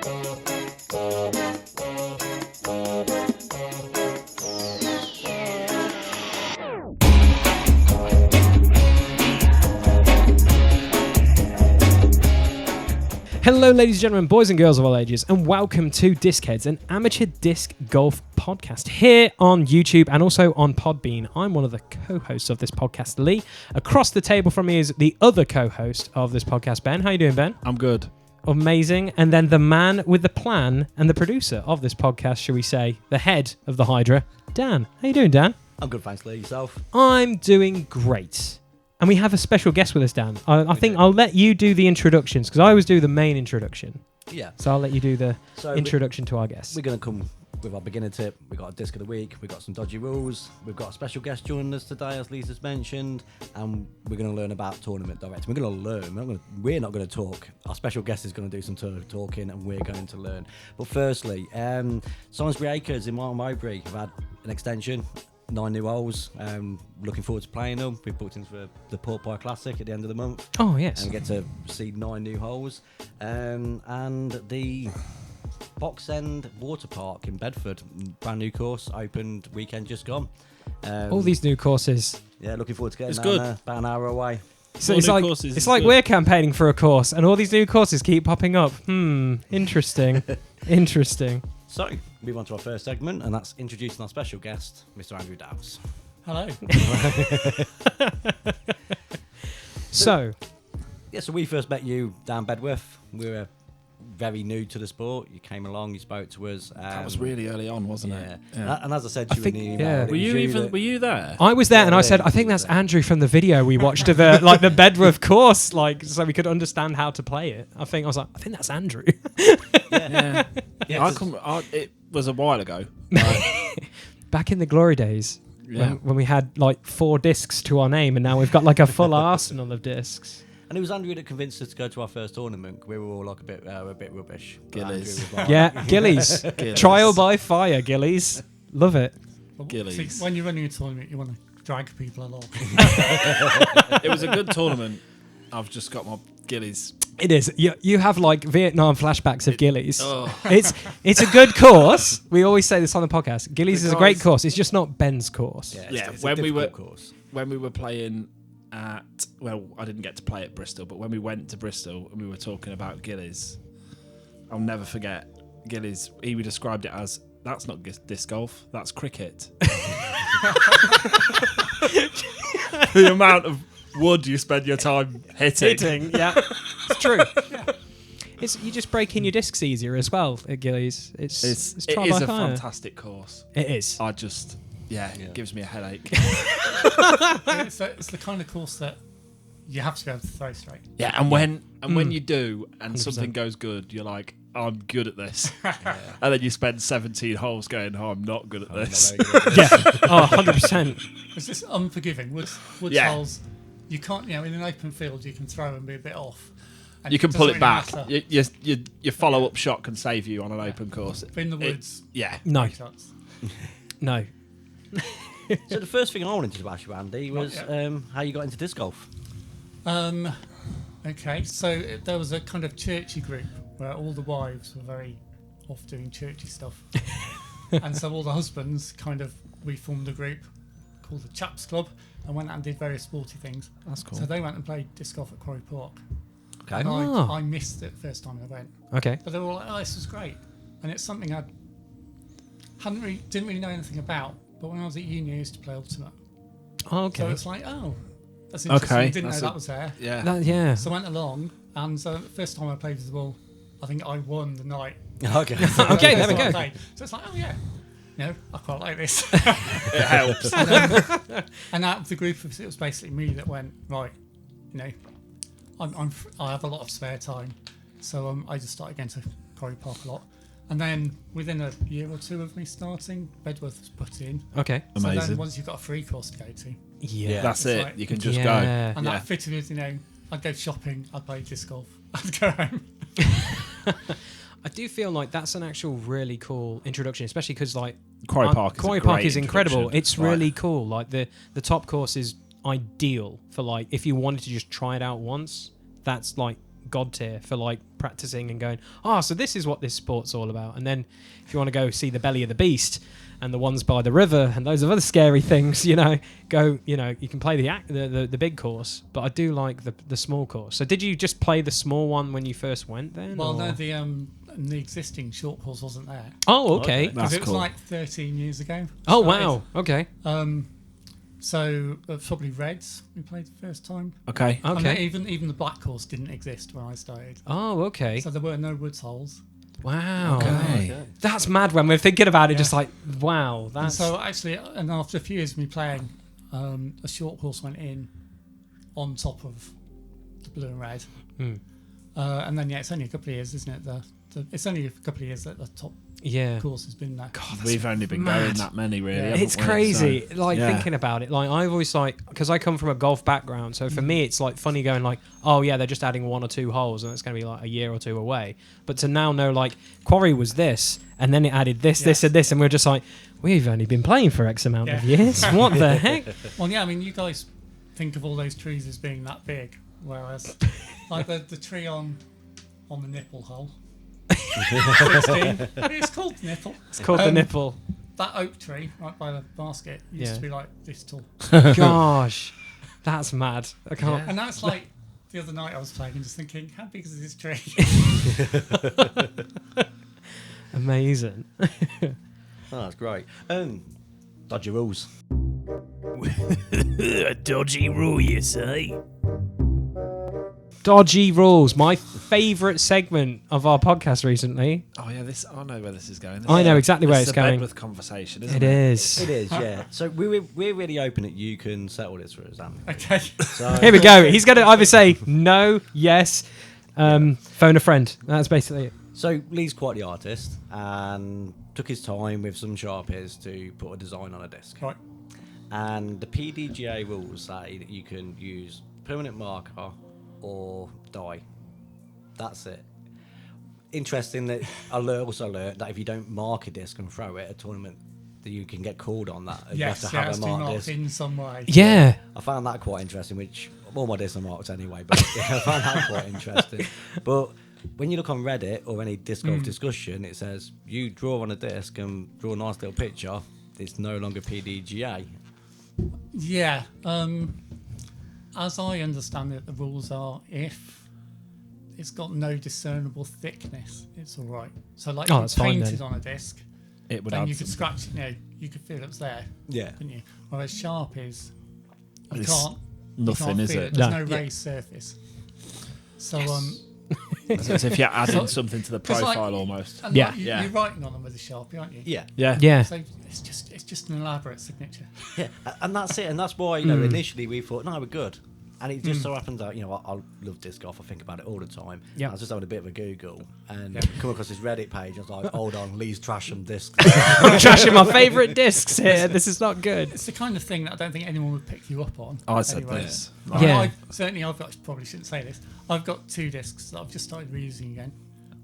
Hello, ladies and gentlemen, boys and girls of all ages, and welcome to Disc-Heads, an amateur disc golf podcast here on YouTube and also on Podbean. I'm one of the co-hosts of this podcast, Lee. Across the table from me is the other co-host of this podcast, Ben. How you doing, Ben? I'm good. Amazing. And then the man with the plan and the producer of this podcast, shall we say, the head of the Hydra, Dan. How you doing, Dan? I'm good, thanks, Lee. Yourself? I'm doing great. And we have a special guest with us, Dan. I think I'll let you do the introductions because I always do the main introduction. Yeah. So I'll let you do the introduction to our guest. We're going to come with our beginner tip. We've got a disc of the week. We've got some dodgy rules. We've got a special guest joining us today, as Lisa's mentioned. And we're going to learn about tournament directing. We're going to learn. We're not going to talk. Our special guest is going to do some talking and we're going to learn. But firstly, Salisbury Acres in Martin Mowbray have had an extension. 9 new holes. Looking forward to playing them. We've booked in for the Port Pie Classic at the end of the month. Oh, yes. And we get to see 9 new holes. And the Box End Water Park in Bedford, brand new course, opened weekend just gone. All these new courses. Yeah, looking forward to getting It's down good. there, about an hour away. So it's like we're campaigning for a course and all these new courses keep popping up. Interesting. Interesting. So, move on to our first segment, and that's introducing our special guest, Mr. Andrew Douse. Hello. So we first met you down Bedworth. We were very new to the sport. You came along, you spoke to us. That was really early on, wasn't it? Yeah. And as I said to you in the email, yeah. Were you there? I was there and I Yeah, said, I think that's Andrew from the video we watched of the Bedworth course, so we could understand how to play it. I think that's Andrew. Yeah. It was a while ago. Back in the glory days when we had 4 discs to our name and now we've got a full arsenal of discs. And it was Andrew that convinced us to go to our first tournament. We were all a bit rubbish. Gillies. Yeah, Gillies. Trial by fire, Gillies. Love it. Gillies. See, when you're running a tournament, you want to drag people along. It was a good tournament. I've just got my Gillies. It is. You have Vietnam flashbacks of Gillies. Oh. It's a good course. We always say this on the podcast. Gillies is a great course. It's just not Ben's course. Yeah, it's when a we were playing at, I didn't get to play at Bristol, but when we went to Bristol and we were talking about Gillies, I'll never forget Gillies. He described it as, that's not disc golf, that's cricket. The amount of wood you spend your time hitting. Yeah, it's true. You just break in your discs easier as well at Gillies. It is a fantastic course. It is. It gives me a headache. It's the kind of course that you have to be able to throw straight. Yeah, and when you do and 100%. Something goes good, you're like, I'm good at this. And then you spend 17 holes going, I'm not good at this. Yeah, 100%. It's just unforgiving. Woods holes, you can't, in an open field, you can throw and be a bit off. And you can pull it back. Matter. Your follow-up shot can save you on an open course. But in the woods, No. No. So the first thing I wanted to ask you, Andy, was how you got into disc golf. Okay, so there was a kind of churchy group where all the wives were very off doing churchy stuff. And so all the husbands we formed a group called the Chaps Club and went out and did various sporty things. That's cool. So they went and played disc golf at Quarry Park. Okay. And Oh. I missed it the first time I went. Okay. But they were all like, this was great. And it's something I didn't really know anything about. But when I was at uni, I used to play Ultimate. Oh, okay. So it's like, that's interesting. Okay. I didn't know that was there. Yeah. Yeah. So I went along, and so the first time I played with the ball, I think I won the night. Okay. Okay, there we go. So it's like, I quite like this. It helps. And out of the group, it was basically me that went, right, I have a lot of spare time. So I just started going to Quarry Park a lot. And then within a year or two of me starting, Bedworth was put in. Okay. So Amazing. then once you've got a free course to go to, Yeah. That's It's it. like- You can just go. Yeah. and that fitted with, I'd go shopping, I'd play disc golf, I'd go home. I do feel like that's an actual really cool introduction, especially because Quarry Park is incredible. introduction. It's really cool. Like the top course is ideal for if you wanted to just try it out once. That's god tier for like practicing and going, so this is what this sport's all about. And then if you want to go see the belly of the beast and the ones by the river and those of other scary things, you can play the big course. But I do like the small course. So did you just play the small one when you first went then? Well, or? no, the existing short course wasn't there. Oh, okay. Because That's it was cool. like 13 years ago. Oh, started. wow. Okay. So probably Reds we played the first time. Okay. And Okay. even the black course didn't exist when I started. Oh, okay. So there were no woods holes. Wow. Okay. That's mad when we're thinking about it, Yeah. just like, wow. And That's so actually, and after a few years of me playing, a short course went in on top of the blue and red. And then it's only a couple of years, isn't it? It's only a couple of years that the top yeah. course has been there. God, that's We've only been mad. going that many, really. Yeah. haven't It's we? crazy, So, yeah. thinking about it. Like I've always because I come from a golf background, so for me it's like funny going like, oh yeah, they're just adding 1 or 2 holes, and it's going to be like a year or 2 away. But to now know like Quarry was this, and then it added this, this, and this, and we're just like, we've only been playing for X amount of years. What the heck? Well, yeah, I mean, you guys think of all those trees as being that big, whereas like the tree on the nipple hole. 16. It's called the nipple. It's called the nipple. That oak tree right by the basket used Yeah. to be like this tall. Gosh, that's mad. I can't. And that's like the other night I was playing and just thinking, how big is this tree? Amazing. Oh, that's great. Dodgy rules. A dodgy rule, you say? Dodgy rules, my favourite segment of our podcast recently. Oh yeah, I know where this is going. I know exactly where it's a going. Bedworth conversation, isn't It it? is. It is, yeah. So we're really hoping that you can settle this for us, Andy. Okay. So, Here we go. He's going to either say no, yes, phone a friend. That's basically it. So Lee's quite the artist and took his time with some Sharpies to put a design on a disc. Right. And the PDGA rules say that you can use permanent marker or dye. That's it. Interesting that I also learned that if you don't mark a disc and throw it at a tournament, that you can get called on that. You Yes, have it to has have to a be marked marked disc. in some way. Yeah. I found that quite interesting, which all my discs are marked anyway, but I found that quite interesting. But when you look on Reddit or any disc golf discussion, it says you draw on a disc and draw a nice little picture. It's no longer PDGA. Yeah. As I understand it, the rules are if it's got no discernible thickness, it's all right. So like if that's you fine painted then. on a disc, It would then add you could something. scratch it, you could feel it was there, Yeah. couldn't you? Whereas Sharpies, you It's can't nothing, can't is feel it? There's No. no raised surface. So It's as if you're adding something to the 'cause, like, profile almost. and Yeah. like, Yeah. you're writing on them with a Sharpie, aren't you? Yeah. Yeah. Yeah. So it's just an elaborate signature. Yeah, and that's it, and that's why initially we thought, no, we're good, and it just so happens that I love disc golf. I think about it all the time. Yeah. I was just having a bit of a Google and Yeah. come across this Reddit page. I was like, hold on, Lee's trash some discs. I'm trashing my favourite discs here. This is not good. It's the kind of thing that I don't think anyone would pick you up on. I said anyway. this. I mean, Yeah. I've got, probably shouldn't say this. I've got 2 discs that I've just started reusing again,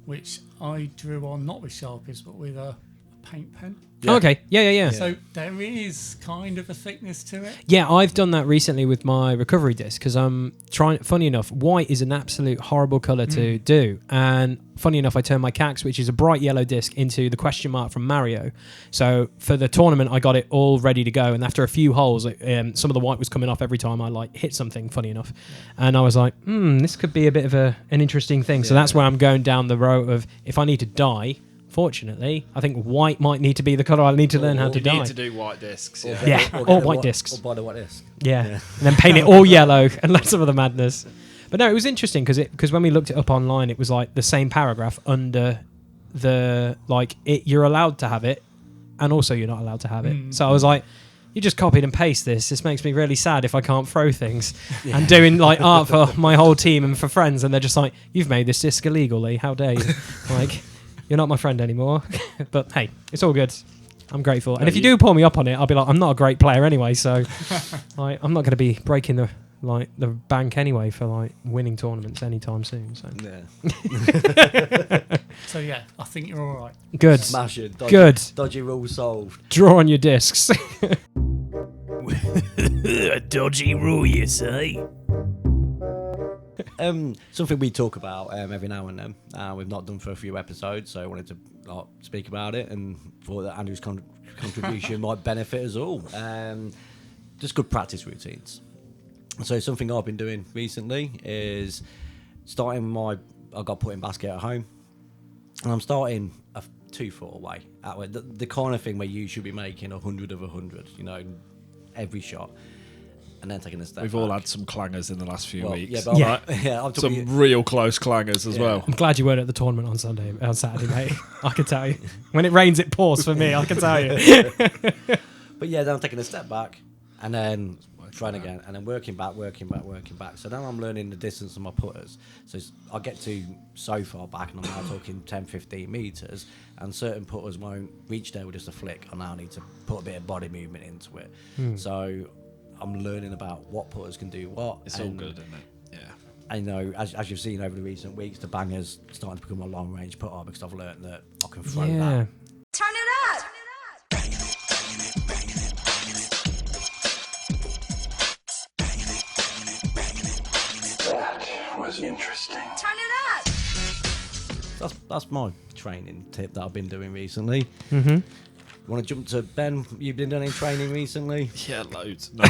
which I drew on not with Sharpies but with a paint pen. Yeah. Okay. Yeah. So there is kind of a thickness to it. Yeah, I've done that recently with my recovery disc because I'm trying. Funny enough, white is an absolute horrible colour to do, and funny enough, I turned my Cax, which is a bright yellow disc, into the question mark from Mario. So for the tournament, I got it all ready to go, and after a few holes, some of the white was coming off every time I hit something. Funny enough, and I was like, this could be a bit of an interesting thing. So that's where I'm going down the road of if I need to dye. Fortunately, I think white might need to be the colour I need to learn how to You dye. need to do white discs. Yeah. Yeah, Or all get white a discs. Or buy the white disc. Yeah. And then paint it all yellow and lots of other madness. But no, it was interesting because when we looked it up online, it was like the same paragraph under the you're allowed to have it, and also you're not allowed to have it. So I was like, you just copied and paste this. This makes me really sad if I can't throw things. And doing art for my whole team and for friends, and they're just like, you've made this disc illegally. How dare you? You're not my friend anymore. But hey, it's all good. I'm grateful. And if you do pull me up on it, I'll be like, I'm not a great player anyway, so I'm not going to be breaking the bank anyway for winning tournaments anytime soon. So Yeah. So yeah, I think you're all right. good. Smash it. Good. Dodgy rule solved. Draw on your discs. A dodgy rule, you say? Something we talk about every now and then. We've not done for a few episodes, so I wanted to speak about it and thought that Andrew's contribution might benefit us all. Just good practice routines. So something I've been doing recently is starting I got put in basket at home, and I'm starting 2 foot away. The kind of thing where you should be making 100 of 100, every shot. And then taking a step We've back. all had some clangers in the last few weeks. Yeah, but I'm Some talking, real close clangers as well. I'm glad you weren't at the tournament on Saturday, mate. I can tell you. When it rains, it pours for me. I can tell you. but yeah, then I'm taking a step back and then trying again, and then working back. So now I'm learning the distance of my putters. So I get to so far back, and I'm now talking 10, 15 meters, and certain putters won't reach there with just a flick. I now need to put a bit of body movement into it. So I'm learning about what putters can do what. It's all good, isn't it? Yeah. I know, as you've seen over the recent weeks, the banger's starting to become a long range putter because I've learned that I can throw that. Turn it up. That was interesting. Turn it up. That's my training tip that I've been doing recently. Want to jump to Ben? You've been doing any training recently? Yeah, loads. No.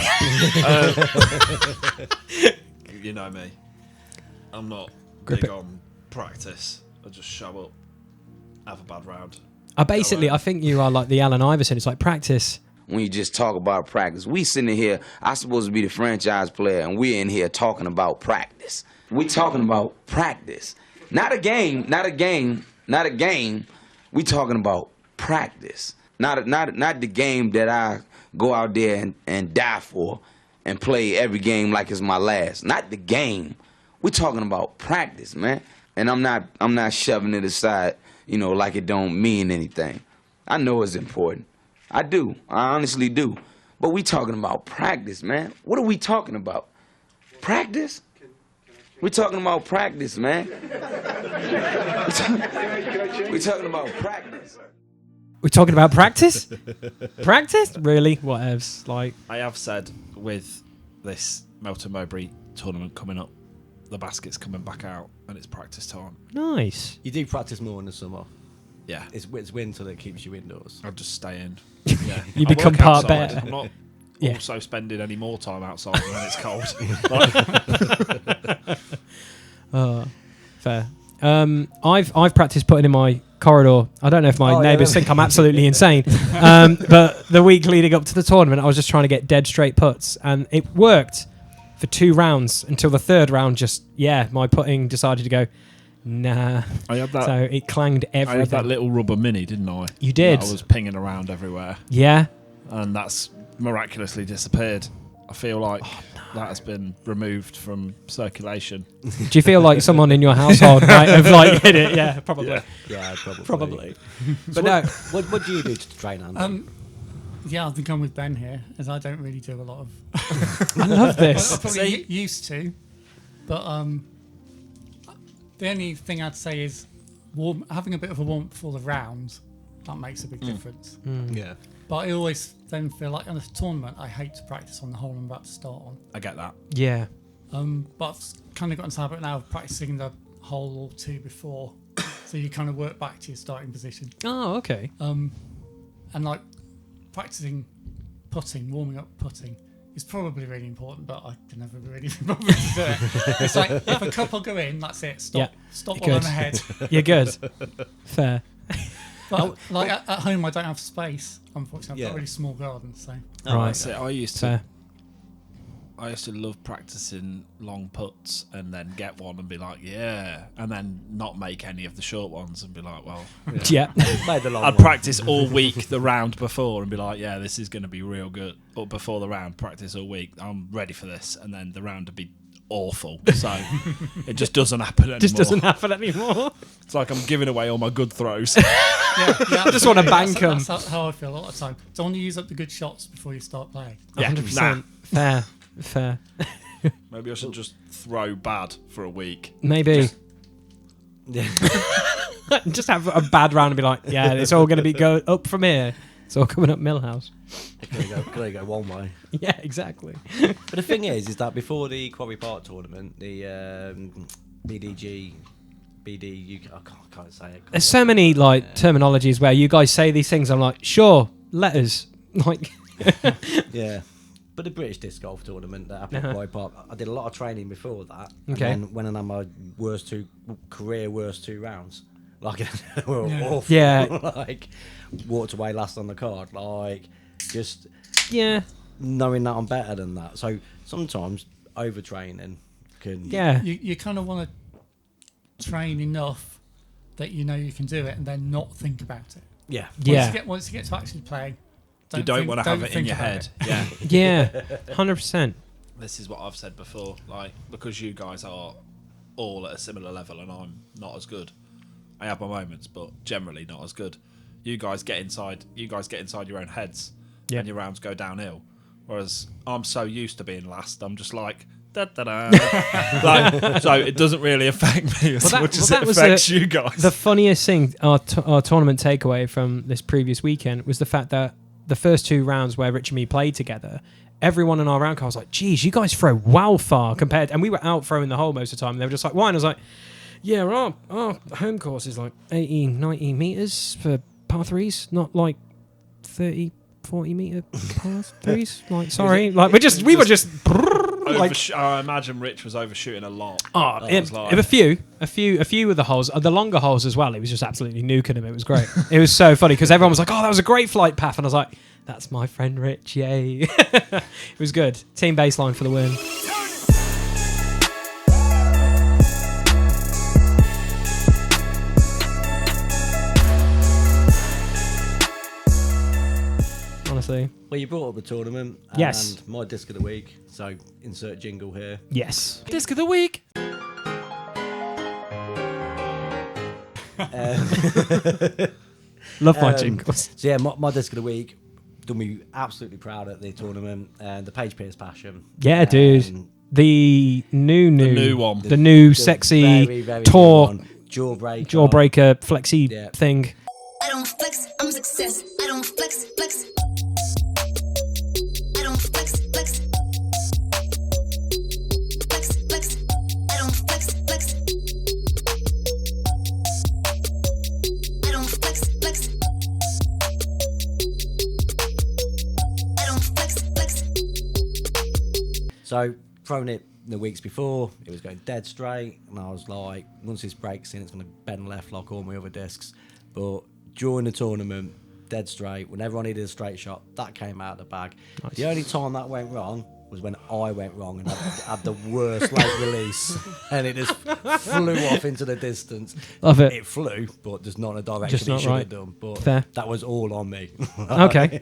You know me. I'm not Grip big it. on practice. I just show up, have a bad round. I think you are like the Allen Iverson. It's like practice. When you just talk about practice. We sitting here, I'm supposed to be the franchise player, and we're in here talking about practice. We talking about practice. Not a game. We talking about practice. Not the game that I go out there and die for and play every game like it's my last. Not the game. We're talking about practice, man. And I'm not shoving it aside, like it don't mean anything. I know it's important. I do. I honestly do. But we talking about practice, man. What are we talking about? Practice? We're talking about practice, man. We're talking about practice. We're talking about practice? Practice? Really? Whatevs. Like, I have said with this Melton Mowbray tournament coming up, the basket's coming back out and it's practice time. nice. You do practice more in the summer. Yeah. It's winter that keeps you indoors. I'll just stay in. Yeah. You I become work part outside. better. I'm not Yeah. also spending any more time outside when it's cold. Fair. I've practiced putting in my corridor. I don't know if my neighbours think I'm absolutely insane. But the week leading up to the tournament, I was just trying to get dead straight putts, and it worked for 2 rounds until the 3rd round. My putting decided to go. Nah. I had that. So it clanged I everything. had that little rubber mini, didn't I? You did. That I was pinging around everywhere, Yeah. and that's miraculously disappeared. I feel like that has been removed from circulation. Do you feel like someone in your household might have like hit it? Yeah, probably. Yeah, probably. Probably. So But no. What do you do to train, Andy? Yeah, I think I'm with Ben here, as I don't really do a lot of. I love I this. probably used to, but the only thing I'd say is having a bit of a warmth before the round. That makes a big difference. Yeah. But I always then feel like on a tournament, I hate to practice on the hole I'm about to start on. I get that. Yeah. But I've kind of gotten to the habit now of practicing the hole or 2 before, so you kind of work back to your starting position. Oh, okay. And like practicing putting, warming up putting is probably really important, but I can never really be bothered to do it. It's like if a couple go in, that's it. Stop. Yeah. Stop You're while I'm good. ahead. You're good. Fair. But like at home, I don't have space. Unfortunately, I've got Yeah. a really small garden, so Right. That's it. I used Fair. to love practicing long putts and then get one and be like, yeah, and then not make any of the short ones and be like, well, Yeah. Made the long I'd one. practice all week the round before and be like, yeah, this is going to be real good. But before the round, practice all week. I'm ready for this, and then the round would be awful. So it just doesn't happen anymore. Just doesn't happen anymore. It's like I'm giving away all my good throws. I just wanna bank 'em. That's how I feel a lot of the time. Don't want to use up the good shots before you start playing. Yeah, 100%. Fair. Fair. Maybe I should just throw bad for a week. Maybe. Just have a bad round and be like, yeah, it's all going to be go up from here. It's all coming up Millhouse. Can I go one way? Yeah, exactly. But the thing is that before the Quarry Park tournament, the BD UK, I can't say it. There's so many like terminologies where you guys say these things. I'm like, sure, letters. Like, Yeah. But the British Disc Golf Tournament that happened at Quarry Park, I did a lot of training before that. Okay. And then went and had my worst two rounds. Like, they were awful. Yeah. Like, walked away last on the card. Like, just yeah, knowing that I'm better than that. So sometimes overtraining can. yeah, You kind of want to train enough that you know you can do it, and then not think about it. Yeah. yeah, Once you get to actually playing, You don't want to have it in think your about head. it. Yeah. yeah, 100%. This is what I've said before. Like, because you guys are all at a similar level and I'm not as good. I have my moments, but generally not as good. You guys get inside your own heads, Yeah. and your rounds go downhill. Whereas I'm so used to being last, I'm just like da da da. Like, so it doesn't really affect me as much as it affects you guys. The funniest thing, our tournament takeaway from this previous weekend was the fact that the first 2 rounds where Rich and me played together, everyone in our round car was like, geez, you guys throw well far compared, and we were out throwing the hole most of the time, and they were just like, why? And I was like, yeah, our home course is like 18, 19 metres for par 3s, not like 30, 40 metre par 3s. Like, sorry. Like, we were just like, I imagine Rich was overshooting a lot. A few of the holes, the longer holes as well. It was just absolutely nuking him. It was great. It was so funny because everyone was like, "Oh, that was a great flight path," and I was like, "That's my friend Rich, yay!" It was good. Team baseline for the win. Honestly, Well, you brought up the tournament. And Yes. my disc of the week. So insert jingle here. yes. Disc of the week. Love my jingles. So yeah, my disc of the week done me absolutely proud at the tournament. And the Page Pierce Passion. Yeah, dude. The new one. The new The sexy very, very tour good one. jawbreaker flexi Yeah. thing. I don't flex, I'm success. I don't flex, flex. I don't flex, flex. Flex, flex. I don't flex, flex. I don't flex, flex. I don't flex, flex. So throwing it the weeks before, it was going dead straight, and I was like, once this breaks in, it's going to bend left like all my other discs. But during the tournament, dead straight, whenever I needed a straight shot, that came out of the bag. Nice. The only time that went wrong was when I went wrong and had the worst late release, and it just flew off into the distance. Love it. It flew, but just not in a direction Just not it should right. have done. But Fair. that was all on me. Okay.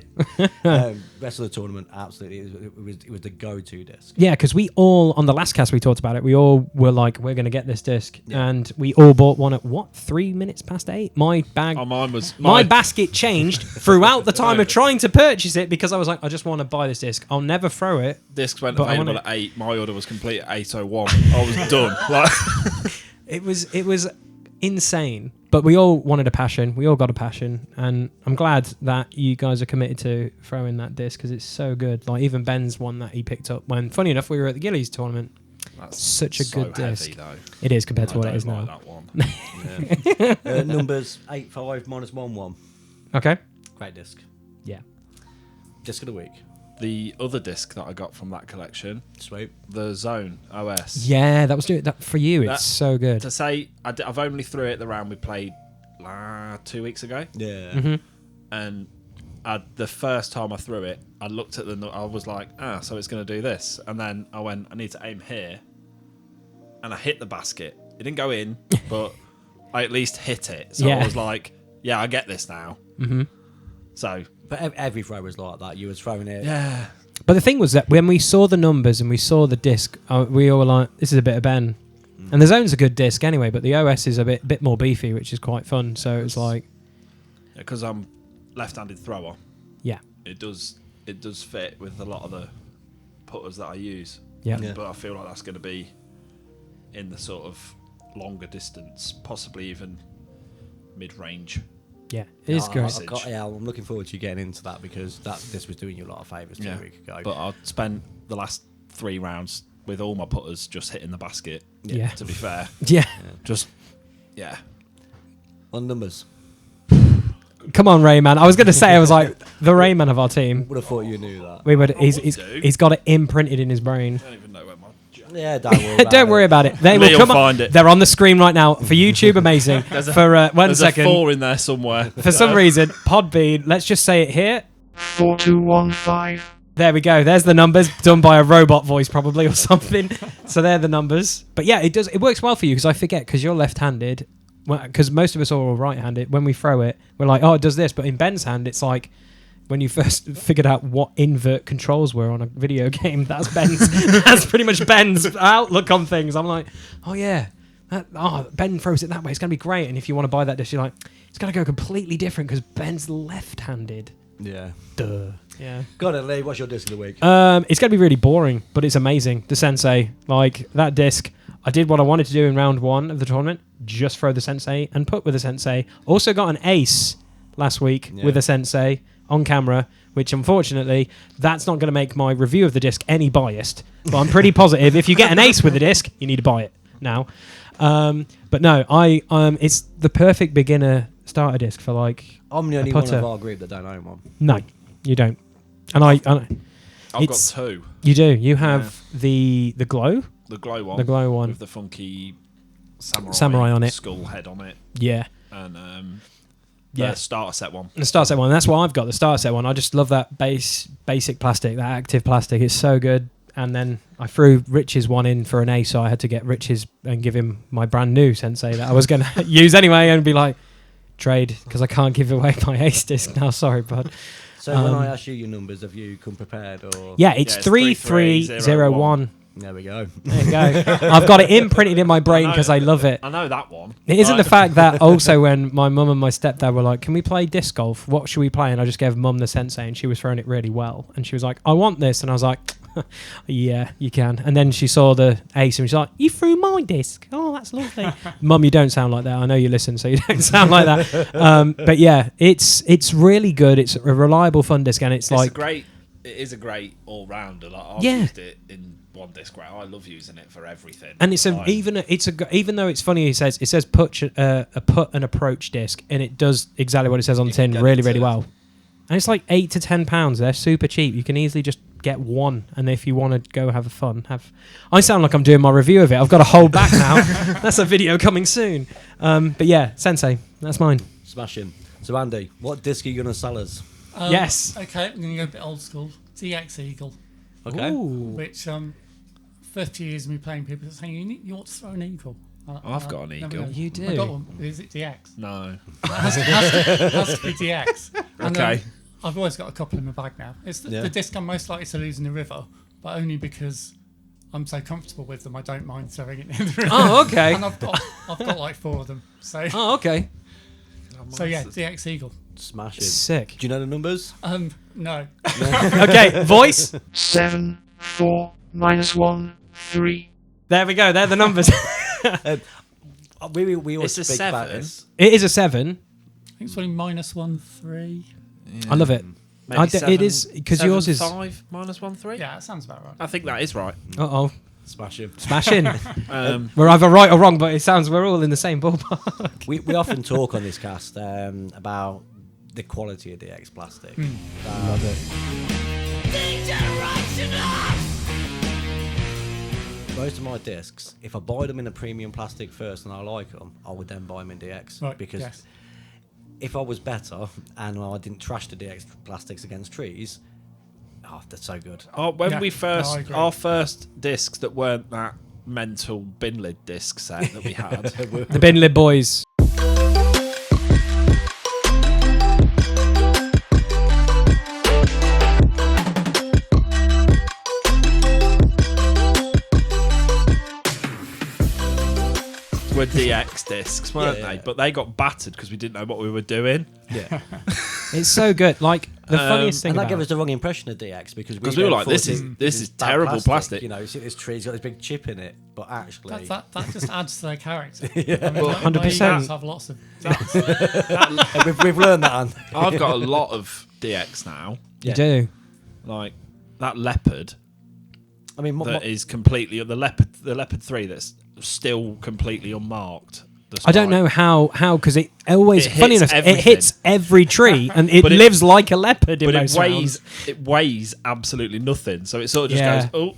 Rest of the tournament, absolutely, it was the go-to disc. Yeah, because we all, on the last cast we talked about it, we all were like, we're going to get this disc. Yeah. And we all bought one at, 3 minutes past 8? My bag, Oh, mine was my basket changed throughout the time of trying to purchase it because I was like, I just want to buy this disc. I'll never throw it. discs went But I available want at 8. My order was complete at 8:01. I was done. Like, It was insane. But we all wanted a passion. We all got a passion. And I'm glad that you guys are committed to throwing that disc because it's so good. Like, even Ben's one that he picked up when, funny enough, we were at the Gillies tournament. that's Such a so good heavy, disc. though. It is compared to I what it don't is like now. that one. Numbers 8-5 minus 1-1. Okay. Great disc. Yeah. Disc of the week. The other disc that I got from that collection, Sweet. the Zone OS. Yeah, that was doing that for you. That- It's so good. To say, I've only threw it the round we played 2 weeks ago, Yeah. Mm-hmm. and the first time I threw it, I looked at I was like, so it's going to do this, and then I went, I need to aim here, and I hit the basket. It didn't go in, but I at least hit it. So Yeah. I was like, yeah, I get this now. Mm-hmm. So But every throw was like that. You was throwing it. yeah, But the thing was that when we saw the numbers and we saw the disc, we all were like, "This is a bit of Ben." And the Zone's a good disc anyway, but the OS is a bit more beefy, which is quite fun. So it was like, because I'm left-handed thrower. yeah, It does fit with a lot of the putters that I use. yeah, Yeah. But I feel like that's going to be in the sort of longer distance, possibly even mid-range. Yeah, it is great. I'm looking forward to you getting into that because this was doing you a lot of favours 2 weeks ago. But I spent the last 3 rounds with all my putters just hitting the basket. Yeah. To be fair. Yeah. Just, yeah. On numbers. Come on, Rayman. I was going to say, I was like, the Rayman of our team. Would have thought you knew that. He's got it imprinted in his brain. I don't even know where my... Yeah, don't worry about Don't worry about it. They will come find it. They're on the screen right now. For YouTube, amazing. There's a 4 in there somewhere. For some reason, Podbean, let's just say it here. 4215. There we go. There's the numbers done by a robot voice probably or something. So they're the numbers. But yeah, it works well for you because I forget because you're left-handed. Because most of us are all right-handed. When we throw it, we're like, oh, it does this. But in Ben's hand, it's like when you first figured out what invert controls were on a video game. That's that's pretty much Ben's outlook on things. I'm like, oh yeah, Ben throws it that way. It's gonna be great. And if you want to buy that dish, you're like, it's gonna go completely different because Ben's left-handed. Yeah. Duh. Yeah. Got it, Lee. What's your disc of the week? It's gonna be really boring, but it's amazing. The Sensei, like that disc. I did what I wanted to do in round 1 of the tournament. Just throw the Sensei and put with the Sensei. Also got an ace last week with a Sensei on camera, which unfortunately, that's not going to make my review of the disc any biased. But I'm pretty positive if you get an ace with the disc, you need to buy it now. But no, it's the perfect beginner starter disc for like I'm the only one of our group that don't own one. No, you don't. And I've got 2. You do. You have the glow. The glow one. The glow one. With the funky samurai on it. Skull head on it. Yeah. And the starter set one. The starter set one. That's what I've got, the starter set one. I just love that basic plastic, that active plastic. It's so good. And then I threw Rich's one in for an ace, so I had to get Rich's and give him my brand new Sensei that I was going to use anyway and be like, trade, because I can't give away my ace disc now. Sorry, bud. So when I ask you your numbers, have you come prepared? Or Yeah, it's 3301. There we go. There you go. I've got it imprinted in my brain because I love it. I know that one. It isn't the fact that also when my mum and my stepdad were like, can we play disc golf? What should we play? And I just gave mum the Sensei and she was throwing it really well. And she was like, I want this. And I was like, yeah, you can. And then she saw the ace and she's like, you threw my disc. Oh, that's lovely. Mum, you don't sound like that. I know you listen, so you don't sound like that. But yeah, it's really good. It's a reliable, fun disc. And it is a great all-rounder. Like, I've Yeah. used it in one disc. Right, I love using it for everything. And even though it's funny, it says put an approach disc, and it does exactly what it says on the tin really well. And it's like £8 to £10. They're super cheap. You can easily just get one, and if you want to go have fun, I sound like I'm doing my review of it. I've got to hold back now. That's a video coming soon. But yeah, Sensei, that's mine. Smashing. So Andy, what disc are you going to sell us? Yes. Okay, I'm going to go a bit old school. DX Eagle. Okay. Ooh. Which, 50 years of me playing, people are saying, you ought to throw an Eagle. I've got an Eagle. You do. I got one. Is it DX? No. It has to be DX. And, Okay. I've always got a couple in my bag now. It's the disc I'm most likely to lose in the river, but only because I'm so comfortable with them. I don't mind throwing it in the river. Oh, okay. And I've got like 4 of them. So Oh, okay. so yeah, DX Eagle. Smashing. Sick. Do you know the numbers? No. Okay, voice. 7, 4, -1, 3. There we go. They're the numbers. We always It's a speak about 7. this. It is a 7. I think it's probably -1, 3. I love it. It is because yours is. 5 -1 3. Yeah, that sounds about right. I think that is right. Uh-oh. Smashing. Smashing. We're either right or wrong, but it sounds we're all in the same ballpark. We often talk on this cast about the quality of DX plastic. Love it. Most of my discs, if I buy them in a premium plastic first and I like them, I would then buy them in DX. Right, because yes. if I was better and I didn't trash the DX plastics against trees, they're so good. When I agree. our first discs that weren't that mental bin lid disc set that we had. The Bin Lid Boys. were DX discs, weren't Yeah. they? But they got battered because we didn't know what we were doing. Yeah. It's so good. Like, The funniest thing and that about gave us the wrong impression of DX because we were like, this is bad terrible plastic. You know, you see this tree's got this big chip in it, but actually, That just adds to their character. Yeah. I mean, 100%. have lots of. we've learned that. Anne. I've got a lot of DX now. You do. Like that leopard I mean, that is completely the leopard 3 that's still completely unmarked. I don't know how because it always, funny enough, everything. it hits every tree and it lives like a leopard in But most rounds. it weighs absolutely nothing. So it sort of just Yeah. goes, oh.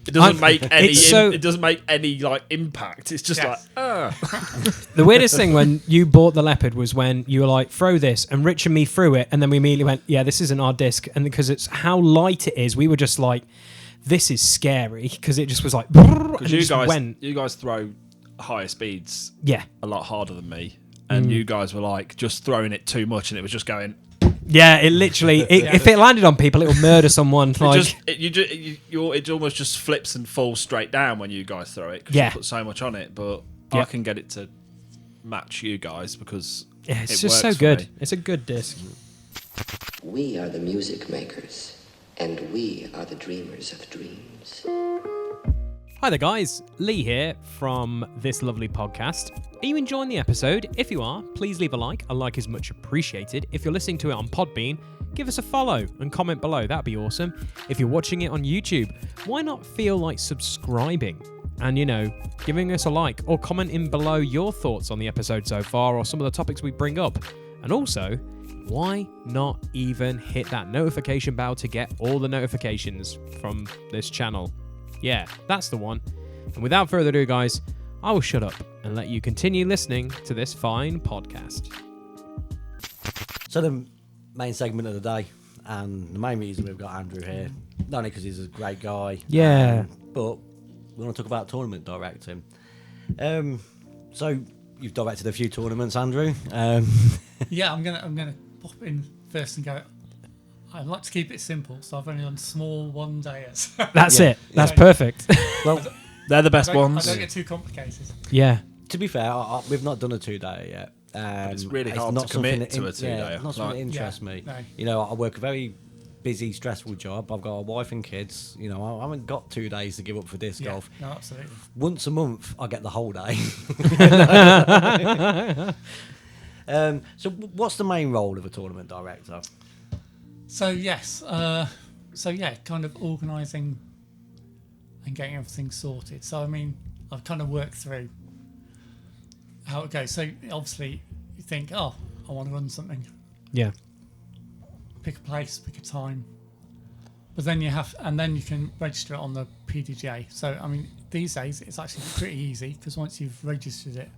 It doesn't make any. it's It doesn't make any like impact. It's just Yes. The weirdest thing when you bought the leopard was when you were like, throw this, and Rich and me threw it, and then we immediately went, yeah, this isn't our disc, and because it's how light it is, we were just like, this is scary because it just was like, and it just went. You guys throw higher speeds Yeah, a lot harder than me, and you guys were like just throwing it too much, and it was just going. yeah. It literally, if it landed on people, it would murder someone. Like, It almost just flips and falls straight down when you guys throw it because Yeah. you put so much on it. But Yeah. I can get it to match you guys because yeah, it's it just so works for good. me. It's a good disc. We are the music makers, and we are the dreamers of dreams. Hi there, guys. Lee here from this lovely podcast. Are you enjoying the episode? If you are, please leave a like. A like is much appreciated. If you're listening to it on Podbean, give us a follow and comment below. That'd be awesome. If you're watching it on YouTube, why not feel like subscribing and, giving us a like or commenting below your thoughts on the episode so far or some of the topics we bring up. And also, why not even hit that notification bell to get all the notifications from this channel? Yeah, that's the one. And without further ado, guys, I will shut up and let you continue listening to this fine podcast. So the main segment of the day, and the main reason we've got Andrew here, not only because he's a great guy, Yeah. but we want to talk about tournament directing. So you've directed a few tournaments, Andrew. Yeah, I'm gonna pop in first and go. I'd like to keep it simple, so I've only done small one-dayers. That's Yeah. it. That's Yeah. perfect. Well, They're the best I don't ones. get too complicated. Yeah. to be fair, we've not done a 2-day yet. it's really hard not to commit something to a 2-day. Yeah, it's not something that interests Yeah, me. no. I work a very busy, stressful job. I've got a wife and kids. I haven't got 2 days to give up for disc Yeah, golf. no, absolutely. Once a month, I get the whole day. So what's the main role of a tournament director? So yes, kind of organising and getting everything sorted. So I mean, I've kind of worked through how it goes. So obviously, you think, oh, I want to run something. Yeah. Pick a place, pick a time. But then you can register it on the PDGA. So I mean, these days it's actually pretty easy because once you've registered it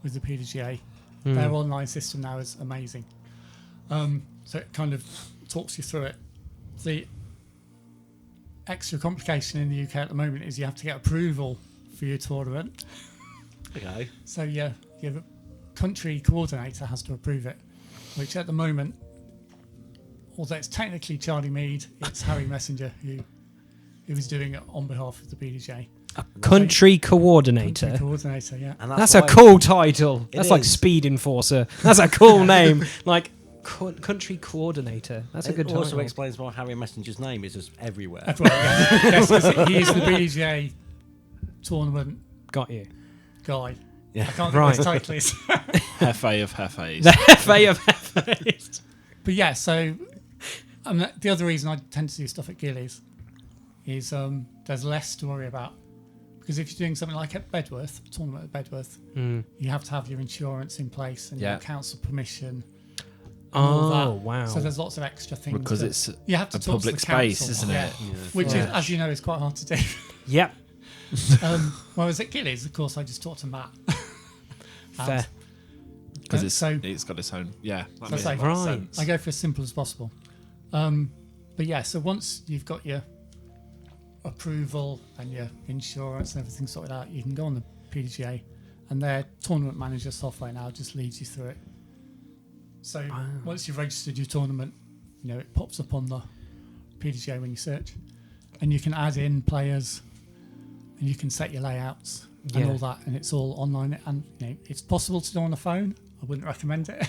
with the PDGA, their online system now is amazing. So it kind of talks you through it. The extra complication in the UK at the moment is you have to get approval for your tournament. Okay. So your country coordinator has to approve it, which at the moment, although it's technically Charlie Mead, it's Harry Messenger who is doing it on behalf of the PDGA. Country coordinator. Country coordinator, yeah. And That's a cool title. That's like is. Speed Enforcer. That's a cool name. Like country coordinator. That's a good It also title. explains why Harry Messenger's name is just everywhere. That's right, yes, because he is the PDGA tournament Got you. guy. Yeah. I can't think Right. what his title is. Hefe of Hefes. The FA of FAs. But yeah, so the other reason I tend to do stuff at Gillies is there's less to worry about. Because if you're doing something like at Bedworth, a tournament at Bedworth, you have to have your insurance in place and Yeah. your council permission. And all Oh, that. wow. So there's lots of extra things. Because that it's you have to a talk to public the space, council, isn't yeah. it? Which is, Yeah. as you know, is quite hard to do. Yep. Whereas at Gillies, of course, I just talk to Matt. Fair. Because so it's got its own. Yeah. That So makes say- a lot of Right. sense. I go for as simple as possible. But yeah, so once you've got your approval and your insurance and everything sorted out, you can go on the PDGA, and their tournament manager software now just leads you through it. So once you've registered your tournament, it pops up on the PDGA when you search, and you can add in players, and you can set your layouts and Yeah. all that, and it's all online. And it's possible to do on the phone. I wouldn't recommend it.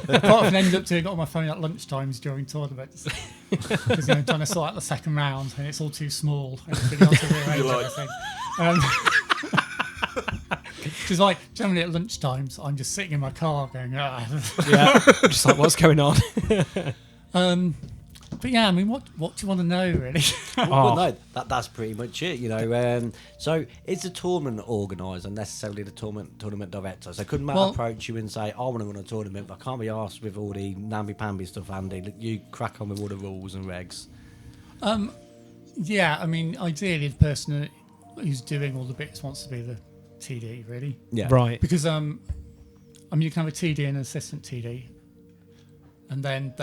Apart from ended up doing it on my phone at lunchtimes during tournaments. Because trying to sort out the second round and it's all too small and it's really hard to rearrange everything. Because like generally at lunchtimes I'm just sitting in my car going, Yeah, just like, what's going on? But yeah, I mean, what do you want to know, really? Well, no, that's pretty much it, So, is the tournament organiser necessarily the tournament director? So, couldn't Matt approach you and say, "I want to run a tournament, but I can't be asked with all the namby-pamby stuff, Andy. You crack on with all the rules and regs." Yeah, I mean, ideally, the person who's doing all the bits wants to be the TD, really. Yeah, right. Because I mean, you can have a TD and an assistant TD, and then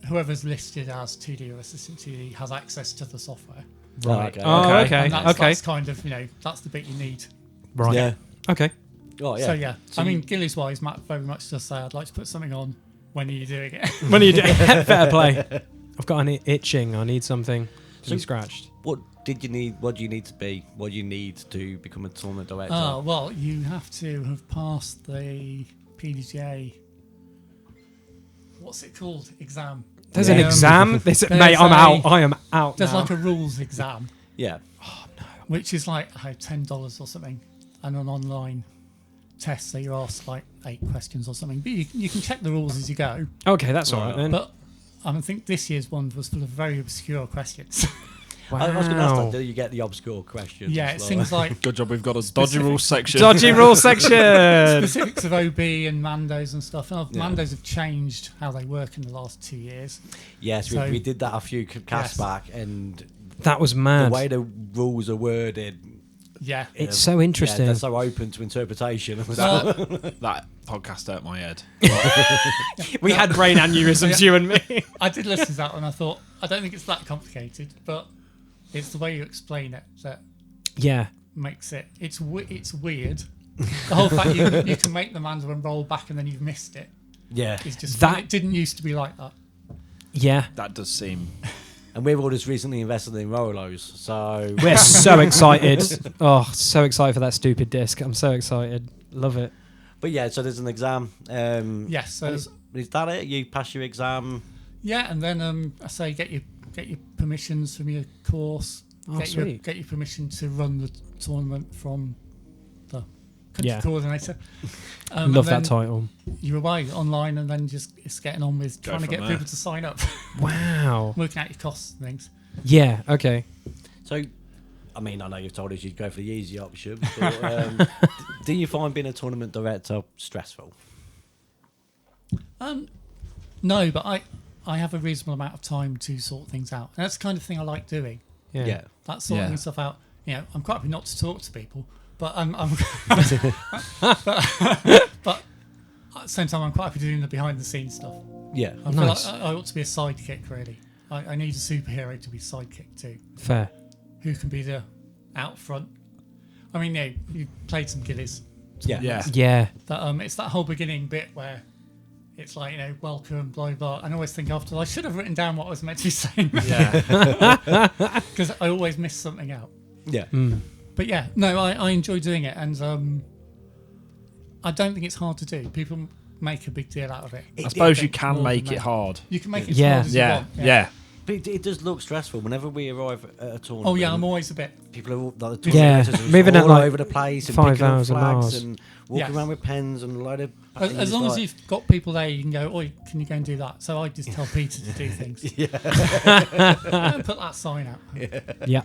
whoever's listed as TD or assistant TD has access to the software. Right. Okay. Oh, okay. And that's kind of, that's the bit you need. Right. Yeah. Okay. Oh, yeah. So, yeah. I mean, Gillies wise, Matt very much does say, I'd like to put something on. When are you doing it? When are you doing it? Fair play. I've got an itching. I need something to be scratched. What do you need to be? What do you need to become a tournament director? Oh, well, you have to have passed the PDGA. What's it called? Exam. There's an exam? Mate, I'm out. I am out There's now. like a rules exam. Yeah. Oh, no. Which is like $10 or something. And an online test. So you're asked like 8 questions or something. But you can check the rules as you go. Okay, that's all right then. But I think this year's one was full of very obscure questions. Wow. I was going to ask that, do you get the obscure questions? Yeah, it seems like... Good job, we've got a dodgy rules section. Dodgy rule section! Specifics of OB and Mandos and stuff. And Mandos have changed how they work in the last 2 years. Yes, So- we did that a few casts back, and That was mad. the way the rules are worded, Yeah. It's so interesting. they're so open to interpretation. That podcast hurt my head. We had brain aneurysms, you and me. I did listen to that one. I thought, I don't think it's that complicated, but it's the way you explain it that Yeah. makes it. It's weird. The whole fact you can make the Mando and roll back and then you've missed it. Yeah. It's just That- it didn't used to be like that. Yeah. That does seem... And we've all just recently invested in Rolos, so... We're so excited. Oh, so excited for that stupid disc. I'm so excited. Love it. But yeah, so there's an exam. Yes. So is that it? You pass your exam? yeah, and then I say get your permissions from your course. Oh, get sweet. get your permission to run the tournament from the country Yeah. coordinator. Love and that then title. You're away online, and then it's getting on with Go trying to from get there. people to sign up, Wow. working out your costs and things. Yeah, okay. So, I mean, I know you've told us you'd go for the easy option, but do you find being a tournament director stressful? No, but I have a reasonable amount of time to sort things out. And that's the kind of thing I like doing. Yeah. That sorting Yeah. stuff out. I'm quite happy not to talk to people, but I'm but at the same time I'm quite happy doing the behind the scenes stuff. Yeah. I feel Nice. like I ought to be a sidekick, really. I need a superhero to be sidekick too, Fair. who can be the out front. I mean, you played some Gillies. Yeah. Yeah. Yeah. That it's that whole beginning bit where it's like, welcome, blah, blah. And I always think after, I should have written down what I was meant to be saying. Yeah. Because I always miss something out. Yeah. But yeah, no, I enjoy doing it. And I don't think it's hard to do. People make a big deal out of it. I suppose you More can than make that. it hard. You can make it Yeah. as hard as you Yeah. want. Yeah. But it does look stressful whenever we arrive at a tournament. Oh, yeah, I'm always a bit. People are all, like, Yeah, the tournament moving all at, like, over the place and 5 picking up hours a flags miles. and walking Yes. around with pens and a load of. As long as you've got people there, you can go, oi, can you go and do that? So I just tell Peter to do things. Don't put that sign out. Yeah.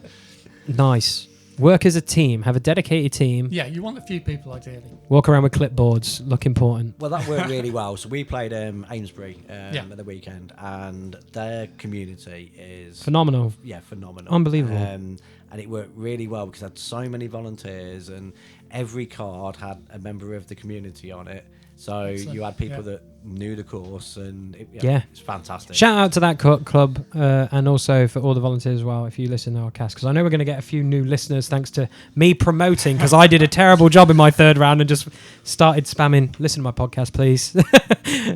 Nice. Work as a team. Have a dedicated team. Yeah, you want a few people ideally. Walk around with clipboards. Look important. Well, that worked really well. So we played Amesbury Yeah. at the weekend, and their community is Phenomenal. phenomenal, Unbelievable. And it worked really well because it had so many volunteers, and every card had a member of the community on it. So Excellent. you had people Yeah. that knew the course, and Yeah. it's fantastic. Shout out to that club and also for all the volunteers as well, if you listen to our cast, because I know we're going to get a few new listeners thanks to me promoting, because I did a terrible job in my third round and just started spamming, listen to my podcast, please.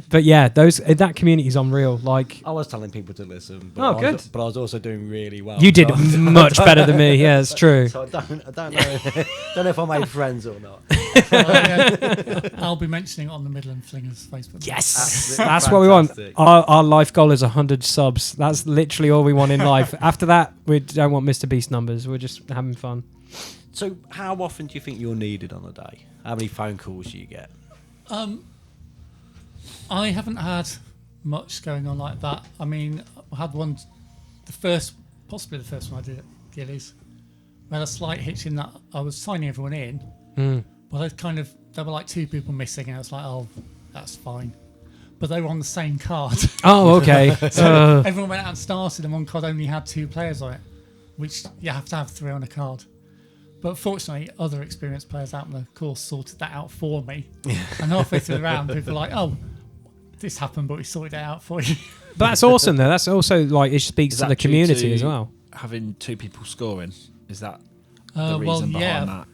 But yeah, that community is unreal. Like, I was telling people to listen, but Oh, good. but I was also doing really well. you did so- much better than me. Yeah, it's true. So I don't know, don't know if I made friends or not. I'll be mentioning it on the Midland Flingers Facebook. Yes, Absolutely that's what we want. fantastic. Our life goal is 100 subs. That's literally all we want in life. After that, we don't want Mr. Beast numbers. We're just having fun. So how often do you think you're needed on a day? How many phone calls do you get? I haven't had much going on like that. I mean, I had one, possibly the first one I did at Gillies. We had a slight hitch in that I was signing everyone in, but there were like 2 people missing, and I was like, oh, that's fine. But they were on the same card. Oh, okay. So everyone went out and started, and one card only had 2 players on it, which you have to have 3 on a card. But fortunately, other experienced players out on the course sorted that out for me. And halfway through the round, people were like, oh, this happened, but we sorted it out for you. But that's awesome, though. That's also like it speaks Is to that the due community to as well. Having 2 people scoring, is that the reason behind that?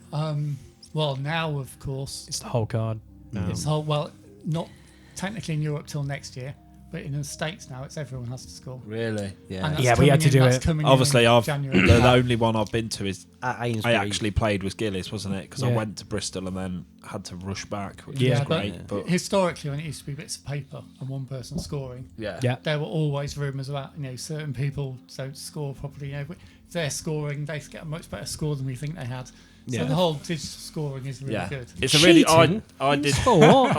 Well, now, of course, It's the whole card. it's not technically in Europe till next year, but in the States now, it's everyone has to score. Really? Yeah. And that's Yeah, we had to coming in- do that's it. coming in Obviously, in the January. only one I've been to is At Ainsbury, I actually played with Gillies, wasn't it? Because I Yeah. went to Bristol and then had to rush back, which Yeah, was but great. But historically, when it used to be bits of paper and one person scoring, Yeah. there were always rumours about certain people don't score properly. If they're scoring, they get a much better score than we think they had. Yeah. So the whole digital scoring is really yeah, good. it's a really Cheating? I did Sport?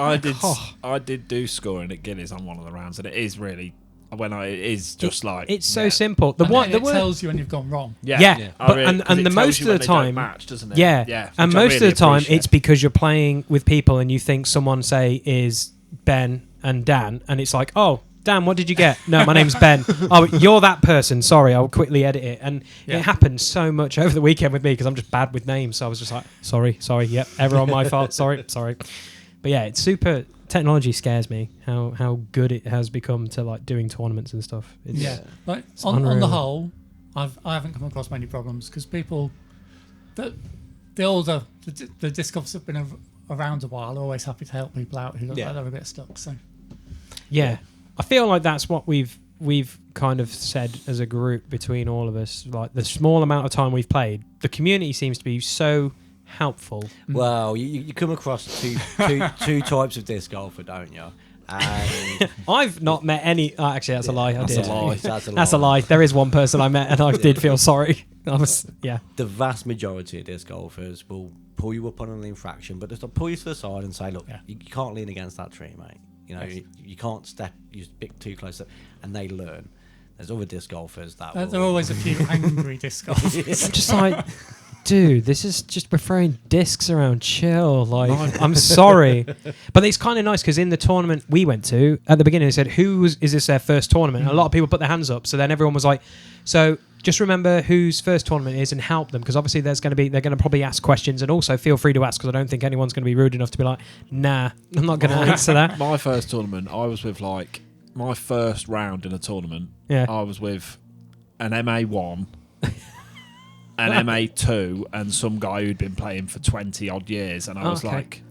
I did do scoring at Gillies on one of the rounds, and it is really it is just like It's so simple. The And one, it the word, tells you when you've gone wrong. yeah. I But really- 'cause and it the tells most you of when the they don't time, match, doesn't it? yeah, and which I most really of the time, appreciate. it's because you're playing with people and you think someone say is Ben and Dan, and it's like, oh, Dan, what did you get? No, my name's Ben. Oh, you're that person. Sorry, I'll quickly edit it. And it happened so much over the weekend with me because I'm just bad with names. So I was just like, sorry, yep, everyone my fault. Sorry. But yeah, it's super. Technology scares me. How good it has become to like doing tournaments and stuff. It's, Like It's on the unreal. whole, I haven't come across many problems because people, the disc golfers have been around a while, are always happy to help people out who look like they're a bit stuck. So Yeah, I feel like that's what we've kind of said as a group between all of us. Like the small amount of time we've played, the community seems to be so helpful. Well, you come across two types of disc golfer, don't you? And I've not met any. Oh, actually, that's a lie. I That's did. a lie. That's a lie. There is one person I met, and I did feel sorry. I was, yeah. The vast majority of disc golfers will pull you up on an infraction, but just pull you to the side and say, look, you can't lean against that tree, mate. You know, you can't step, you bit too close, and they learn. There's other disc golfers that there are always a few angry disc golfers. I'm just like, dude, this is just we're throwing discs around. Chill. Like, I'm sorry, but it's kind of nice because in the tournament we went to at the beginning, they said, is this their first tournament? And a lot of people put their hands up. So then everyone was like, so just remember whose first tournament is and help them, because obviously they're going to probably ask questions, and also feel free to ask, because I don't think anyone's going to be rude enough to be like, nah, I'm not going to answer that. My first tournament, I was with like my first round in a tournament. Yeah. I was with an MA1, an MA2, and some guy who'd been playing for 20 odd years, and I was like,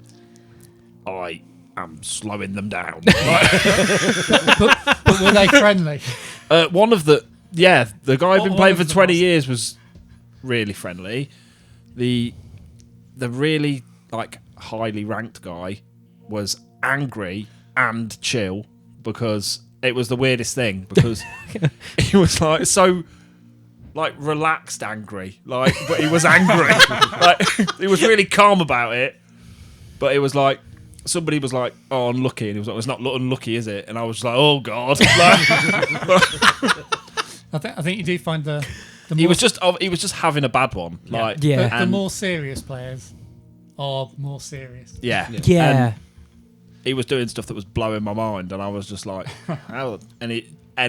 I am slowing them down. but were they friendly? One of the guy who'd been One playing of for them 20 was- years was really friendly. The really like highly ranked guy was angry and chill, because it was the weirdest thing, because he was like so like relaxed angry, like, but he was angry. Like, he was really calm about it, but it was like somebody was like, oh, unlucky, and he was like, it's not unlucky, is it? And I was just like, oh god. Like, I think you do find the he more, was just having a bad one. Like, Yeah. the and- more serious players are more serious. yeah. Yeah. And he was doing stuff that was blowing my mind, and I was just like, how? And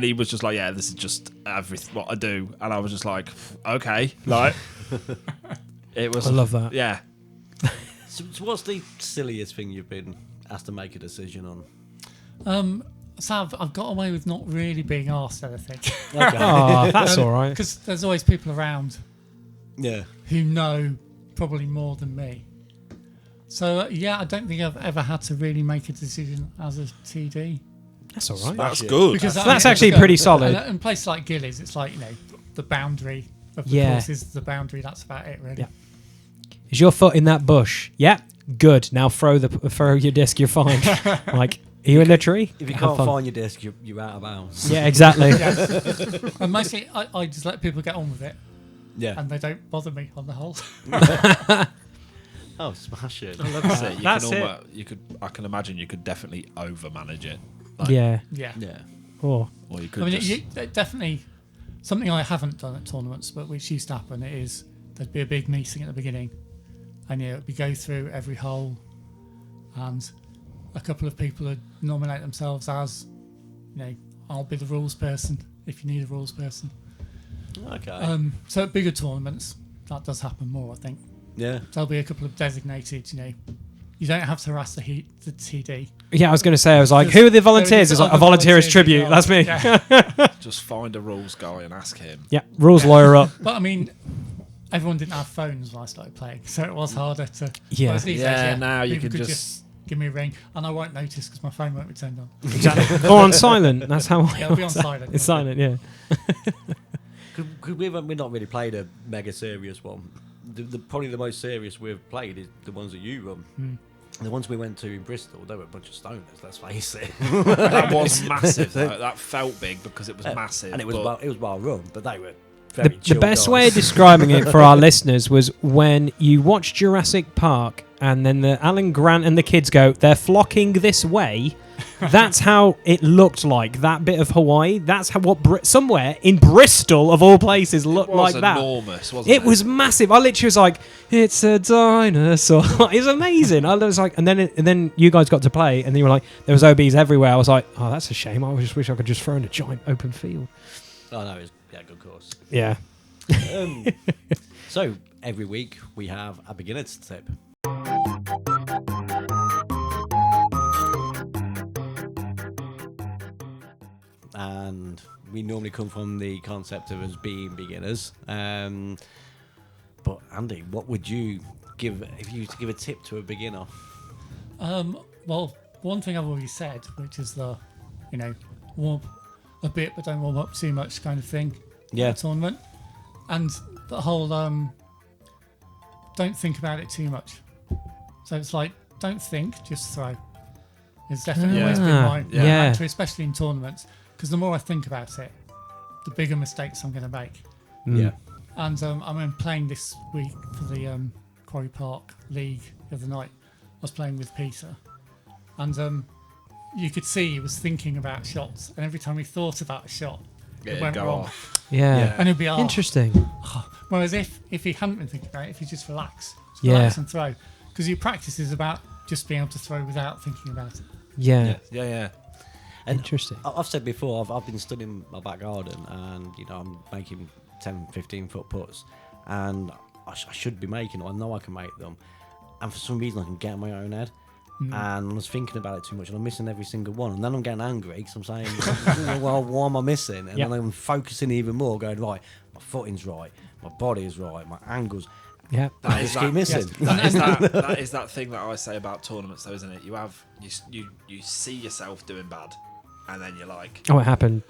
he was just like, yeah, this is just everything what I do, and I was just like, okay, like, it was. I love that. Yeah. So what's the silliest thing you've been asked to make a decision on? So I've got away with not really being asked anything. Okay. Oh, that's all right. Because there's always people around Yeah. who know probably more than me. So I don't think I've ever had to really make a decision as a TD. That's all right. That's good. Because That's actually pretty solid. And places like Gillies, it's like, the boundary of the Yeah. course is the boundary. That's about it, really. Yeah. Is your foot in that bush? Yeah. Good. Now throw your disc. You're fine. Like, are you in a tree? If you Have can't fun. find your disc, you're out of bounds. Yeah, exactly. And mostly, I just let people get on with it, Yeah. and they don't bother me on the whole. Oh, smash it. That's it. That's it. I can imagine you could definitely overmanage it. Yeah. Yeah. Yeah. Oh. Or you could I mean, just... definitely something I haven't done at tournaments, but which used to happen, is there'd be a big meeting at the beginning, and we go through every hole, and a couple of people would nominate themselves as, I'll be the rules person if you need a rules person. Okay. So at bigger tournaments, that does happen more, I think. Yeah. There'll be a couple of designated, you don't have to harass the TD. Yeah, I was going to say, I was like, who are the volunteers? It's like, a volunteer is tribute. That's me. Yeah. Just find a rules guy and ask him. Yeah, rules lawyer up. But I mean, everyone didn't have phones when I started playing, so it was harder to. Yeah. Whereas these Yeah, days, now you people could could just- give me a ring, and I won't notice because my phone won't be turned on. Exactly. Or on silent. That's how I It'll be on silent. It's silent, yeah. Because we've not really played a mega serious one. Probably the most serious we've played is the ones that you run. The ones we went to in Bristol, they were a bunch of stoners, let's face it. That was massive, though. That felt big because it was massive. And it was well run, but they were The very chill best guys. way of describing it for our listeners was when you watch Jurassic Park and then the Alan Grant and the kids go, they're flocking this way. That's how it looked like, that bit of Hawaii. That's how somewhere in Bristol, of all places, looked like that. It was enormous, wasn't it? It was massive. I literally was like, it's a dinosaur. It was amazing. I was like, and then you guys got to play, and then you were like, there was OBs everywhere. I was like, oh, that's a shame. I just wish I could just throw in a giant open field. Oh, no, it was good course. Yeah. So, every week we have a beginner's tip. And we normally come from the concept of us being beginners. But Andy, what would you give if you were to give a tip to a beginner? Well, one thing I've already said, which is the, warm up a bit but don't warm up too much kind of thing. Yeah. In a tournament, and the whole don't think about it too much. So it's like, don't think, just throw. It's definitely always been my mantra, especially in tournaments, because the more I think about it, the bigger mistakes I'm going to make. Yeah. And I'm playing this week for the Quarry Park League the other night. I was playing with Peter, and you could see he was thinking about shots, and every time he thought about a shot, it went wrong. Yeah. And it'd be Interesting. Whereas if he hadn't been thinking about it, if you just relax and throw, because your practice is about just being able to throw without thinking about it. Yeah. And Interesting. I've said before, I've been studying my back garden, and I'm making 10, 15 foot putts, and I should be making them. I know I can make them, and for some reason I can get in my own head. And I was thinking about it too much, and I'm missing every single one. And then I'm getting angry because I'm saying, well, why am I missing? And then I'm focusing even more, going, right, my footing's right, my body is right, my angles. Yeah. I just keep missing. That is that thing that I say about tournaments, though, isn't it? You see yourself doing bad, and then you're like, oh, it happened.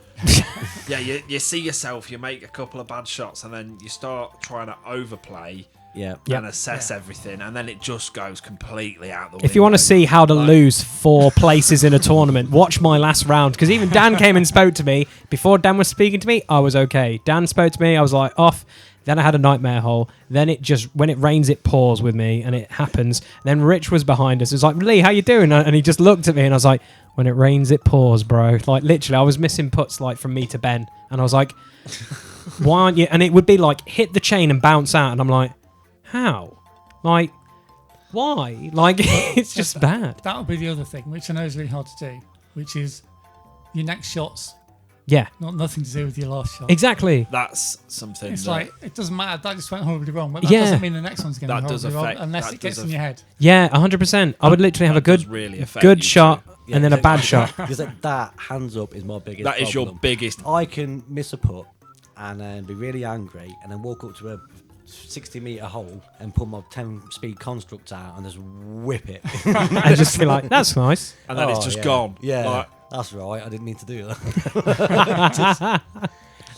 yeah, you see yourself, you make a couple of bad shots, and then you start trying to overplay. And assess everything, and then it just goes completely out the window. If you want to see how to lose 4 places in a tournament, watch my last round. Because even Dan came and spoke to me. Before Dan was speaking to me, I was okay. Dan spoke to me, I was like, off. Then I had a nightmare hole. Then it just, when it rains, it pours with me, and it happens. Then Rich was behind us. It was like, Lee, how you doing? And he just looked at me, and I was like, when it rains, it pours, bro. Like, literally, I was missing putts, like, from me to Ben. And I was like, why aren't you? And it would be like, hit the chain and bounce out. And I'm like, how? Like, why? Like, it's just bad. That would be the other thing, which I know is really hard to do, which is your next shots. Yeah. Nothing to do with your last shot. Exactly. That's something. It's like, it doesn't matter. That just went horribly wrong. But that doesn't mean the next one's going to be horribly wrong unless it gets in your head. Yeah, 100%. I would literally have a good really good shot. and then a bad shot. Because that hands up is my biggest That is your problem. biggest. I can miss a putt and then be really angry and then walk up to a 60-metre hole and pull my 10-speed construct out and just whip it. And just be like, that's nice. And then it's just gone. Yeah, Like, that's right. I didn't need to do that.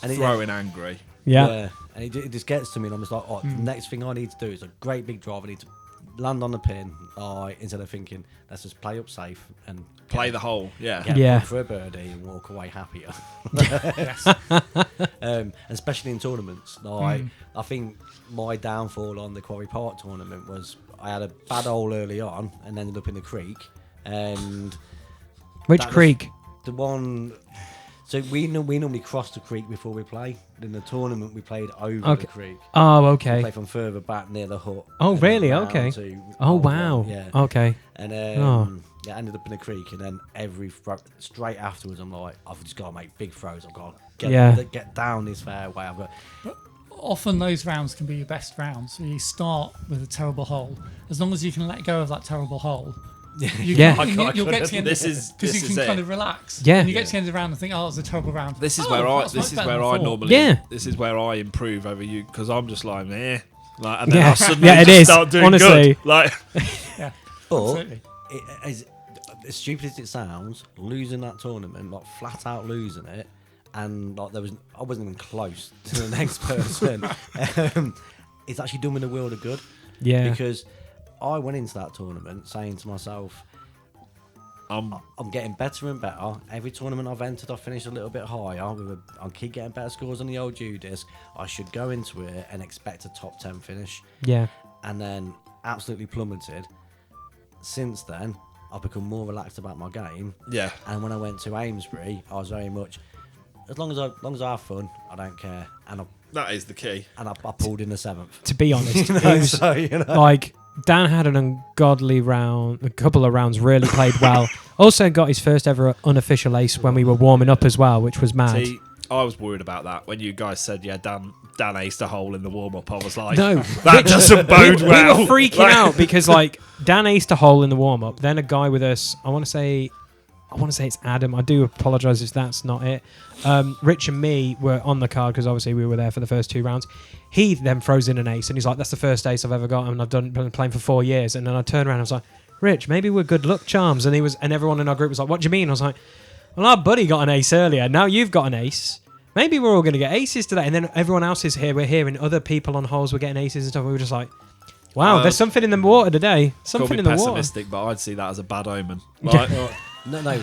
And throwing angry. Yeah. And it just gets to me, and I'm just like, the next thing I need to do is a great big drive. I need to land on the pin, instead of thinking, let's just play up safe and Play the hole. Yeah. get Yeah. for a birdie and walk away happier. Yes. And especially in tournaments. I think my downfall on the Quarry Park tournament was I had a bad hole early on and ended up in the creek. And Which that was creek? the one. So we normally cross the creek before we play. In the tournament, we played over Okay. the creek. Oh, We okay. play from further back near the hut. Oh, and then really? round Okay. to Oh, hole wow. one, Yeah. Okay. And Oh. yeah, ended up in the creek, and then straight afterwards, I'm like, I've just got to make big throws. I've got to get down this fairway. I've got. Often those rounds can be your best rounds. So you start with a terrible hole. As long as you can let go of that terrible hole, Yeah. you'll get to the end This of it is- because this you is can kind it. of relax. Yeah. And you get to the end of the round and think, oh, it was a terrible round. This is Oh, where I. that's This much is better where than I before. normally. Yeah. This is where I improve over you because I'm just like, and then Yeah. I suddenly Yeah, it just is, start doing honestly. good. Like, Yeah, But absolutely. as stupid as it sounds, losing that tournament, like flat out losing it, and like I wasn't even close to the next person. It's actually done me the world of good. Yeah. Because I went into that tournament saying to myself, I'm getting better and better. Every tournament I've entered, I've finished a little bit higher. I keep getting better scores on the old disc. I should go into it and expect a top 10 finish. Yeah. And then absolutely plummeted. Since then, I've become more relaxed about my game. yeah. And when I went to Amesbury, I was very much, as long as I have fun, I don't care. And That is the key. I pulled in the 7th. To be honest, You it know, was so, you know. like Dan had an ungodly round, a couple of rounds, really played well. Also got his first ever unofficial ace when we were warming up as well, which was mad. See, I was worried about that when you guys said, yeah, Dan aced a hole in the warm up. I was like, No, that doesn't bode well. We were freaking out because like Dan aced a hole in the warm up. Then a guy with us, I want to say it's Adam. I do apologise if that's not it. Rich and me were on the card because obviously we were there for the first 2 rounds. He then throws in an ace and he's like, that's the first ace I've ever got and I've been playing for 4 years. And then I turned around and I was like, Rich, maybe we're good luck charms. And everyone in our group was like, what do you mean? I was like, well, our buddy got an ace earlier. Now you've got an ace. Maybe we're all going to get aces today. And then everyone else is here. We're hearing other people on holes were getting aces and stuff. We were just like, wow, there's something in the water today. Something in the water. Pessimistic, but I'd see that as a bad omen. Like, No.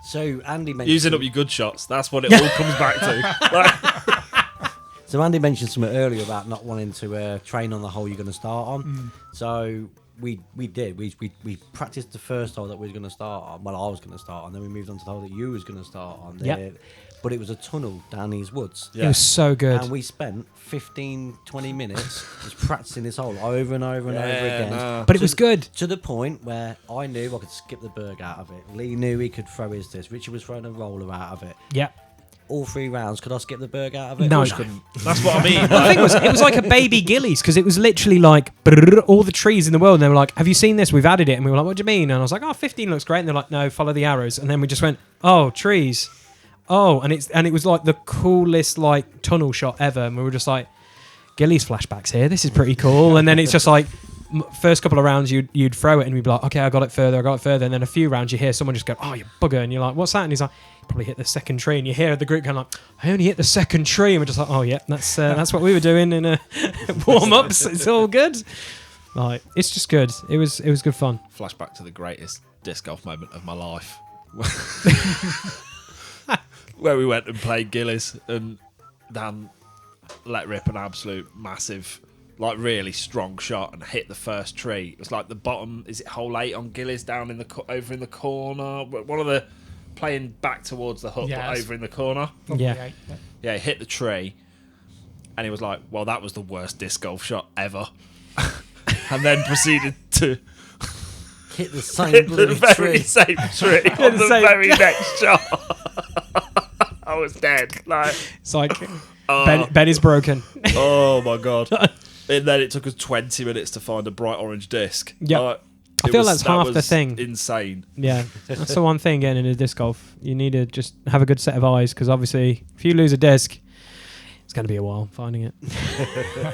So Andy mentioned using up your good shots. That's what it all comes back to. Like, So Andy mentioned something earlier about not wanting to train on the hole you're going to start on. So we did. We practiced the first hole that we were going to start on. Well, I was going to start on. Then we moved on to the hole that you was going to start on. Yep. But it was a tunnel down these woods. It was so good. And we spent 15, 20 minutes just practicing this hole over and over and over again. But it was good. To the point where I knew I could skip the berg out of it. Lee knew he could throw his disc. Richard was throwing a roller out of it. Yeah. All 3 rounds, could I skip the berg out of it? No. that's what I mean. The thing was, it was like a baby Gillies because it was literally like brrr, all the trees in the world. And they were like, have you seen this? We've added it. And we were like, what do you mean? And I was like, 15 looks great. And they're like, no, follow the arrows. And then we just went, oh, trees. Oh, and it was like the coolest like tunnel shot ever. And we were just like, Gillies flashbacks here. This is pretty cool. And then it's just like, first couple of rounds you'd throw it and we'd be like, okay, I got it further. And then a few rounds you hear someone just go, oh, you bugger. And you're like, what's that? And he's like, you probably hit the second tree. And you hear the group going like, I only hit the second tree. And we're just like, oh yeah, that's what we were doing in warm-ups. It's all good. Like, it's just good. It was good fun. Flashback to the greatest disc golf moment of my life. Where we went and played Gillies and Dan let rip an absolute massive, like really strong shot and hit the first tree. It was like the bottom, is it hole 8 on Gillies down in the over in the corner? One of the playing back towards the hook, but over in the corner. Yeah. Yeah, he hit the tree and he was like, well, that was the worst disc golf shot ever. And then proceeded to Hit the same hit the bloody very tree. same tree on the very next shot. I was dead. Like, It's like, Ben is broken. oh my god! And then it took us 20 minutes to find a bright orange disc. Yeah. I feel that's half the thing. Insane. Yeah, that's the one thing getting into disc golf. You need to just have a good set of eyes, because obviously if you lose a disc, it's going to be a while finding it.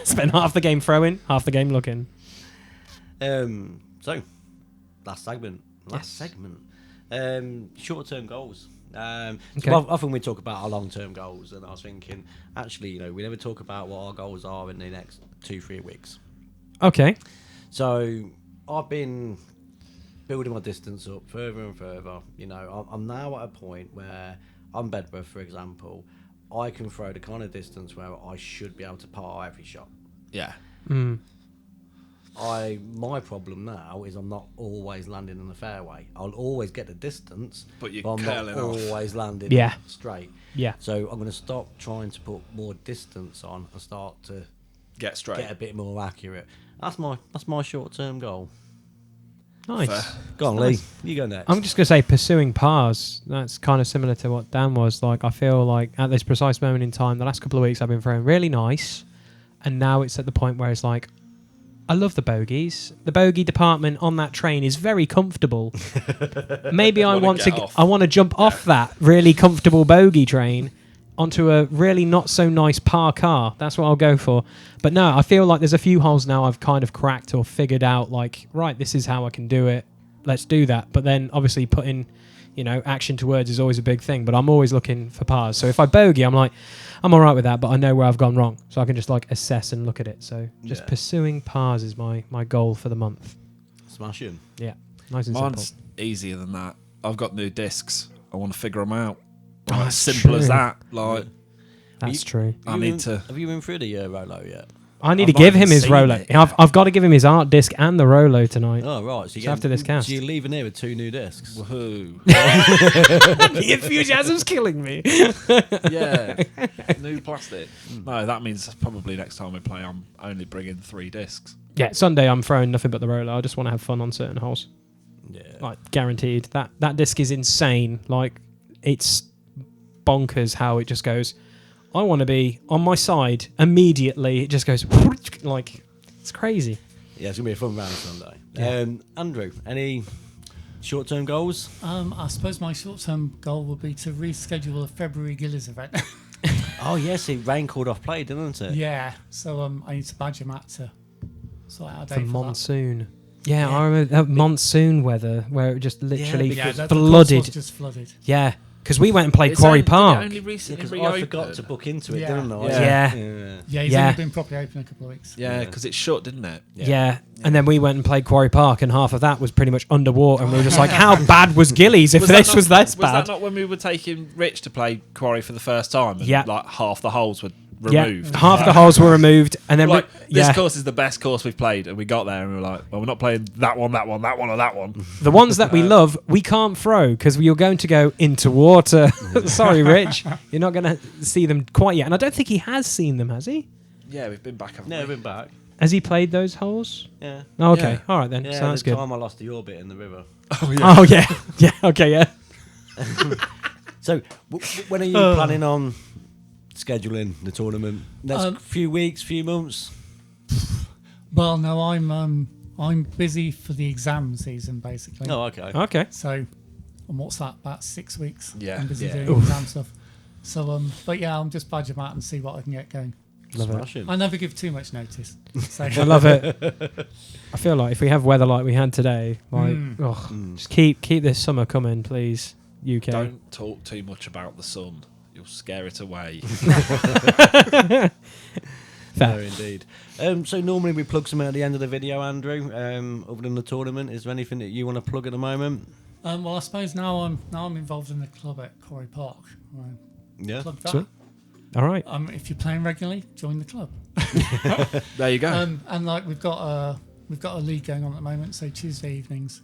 Spend half the game throwing, half the game looking. So, last segment. Short-term goals. Okay. So often we talk about our long-term goals, and I was thinking, actually, we never talk about what our goals are in the next 2-3 weeks. Okay. So I've been building my distance up further and further. I'm now at a point where on Bedworth, for example, I can throw the kind of distance where I should be able to par every shot. Yeah. My problem now is I'm not always landing in the fairway. I'll always get the distance, but I'm curling not off. always landing straight. Yeah. So I'm going to stop trying to put more distance on and start to get straight, get a bit more accurate. That's my short-term goal. Nice. Fair. Go on, Lee. You go next. I'm just going to say pursuing pars. That's kind of similar to what Dan was. Like, I feel like at this precise moment in time, the last couple of weeks I've been throwing really nice. And now it's at the point where it's like, I love the bogeys. The bogey department on that train is very comfortable. Maybe I want to jump off that really comfortable bogey train onto a really not so nice par car. That's what I'll go for. But no, I feel like there's a few holes now I've kind of cracked or figured out, like, right, this is how I can do it. Let's do that. But then obviously putting, action to words is always a big thing. But I'm always looking for pars. So if I bogey, I'm like, I'm all right with that, but I know where I've gone wrong. So I can just like assess and look at it. So just pursuing pars is my goal for the month. Smashing. Yeah. Nice and Mine's simple. easier than that. I've got new discs. I want to figure them out. Oh, Like, that's simple as true. that. Like, That's true. Have you been through the Rolo yet? I need I to might give have him his seen Rolo. it, I've got to give him his art disc and the Rolo tonight. Oh, right. So after this cast. So you're leaving here with 2 new discs. woohoo. The enthusiasm's killing me. Yeah. New plastic. No, that means probably next time we play, I'm only bringing 3 discs. Yeah, Sunday I'm throwing nothing but the Rolo. I just want to have fun on certain holes. Yeah. Like, guaranteed. That disc is insane. Like, it's bonkers how it just goes, I want to be on my side immediately. It just goes, like, it's crazy. Yeah, it's going to be a fun round Sunday. Yeah. Andrew, any short-term goals? I suppose my short-term goal would be to reschedule a February Gillies event. Oh, yes, rain called off play, didn't it? Yeah, so I need to badger Matt to sort out a For day for monsoon. Yeah, I remember that monsoon weather where it just literally that. Yeah, flooded. the course was just flooded. Yeah, because we went and played Quarry Park. Only recently Because I reopened. forgot to book into it, Yeah. didn't I? Yeah. Yeah, he's Yeah. only been properly open a couple of weeks. Yeah, because it shut, didn't it? Yeah. And then we went and played Quarry Park, and half of that was pretty much underwater. And we were just like, how bad was Gillies if this was this Was bad? that not when we were taking Rich to play Quarry for the first time? And Yeah. like half the holes were Yeah, removed. half the holes were removed, and then Like, this yeah, course is the best course we've played, and we got there and we were like, well, we're not playing that one, or that one. the ones that we love, we can't throw because you're going to go into water. Sorry, Rich, you're not going to see them quite yet, and I don't think he has seen them, has he? Yeah, we've been back, haven't No, we? been back. Has he played those holes? Yeah. Oh, okay, Yeah. all right then. Yeah, So that's the good. time I lost the orbit in the river. Oh yeah, yeah, okay, yeah. So, when are you planning on scheduling the tournament? Next few weeks, few months? Well, no, I'm busy for the exam season basically. Oh, okay. Okay. So, and what's that? About 6 weeks. Yeah. I'm busy Yeah. doing exam stuff. So, but yeah, I'm just badger Matt and see what I can get going. Love it. Smashing. I never give too much notice. So I love it. I feel like if we have weather like we had today, like, just keep this summer coming, please, UK. Don't talk too much about the sun. You'll scare it away. Fair. No, indeed. So normally we plug something at the end of the video, Andrew. Other than the tournament, is there anything that you want to plug at the moment? well, I suppose now I'm involved in the club at Quarry Park. Yeah. Plug that. Sweet. All right. If you're playing regularly, join the club. There you go. And like we've got a league going on at the moment, so Tuesday evenings.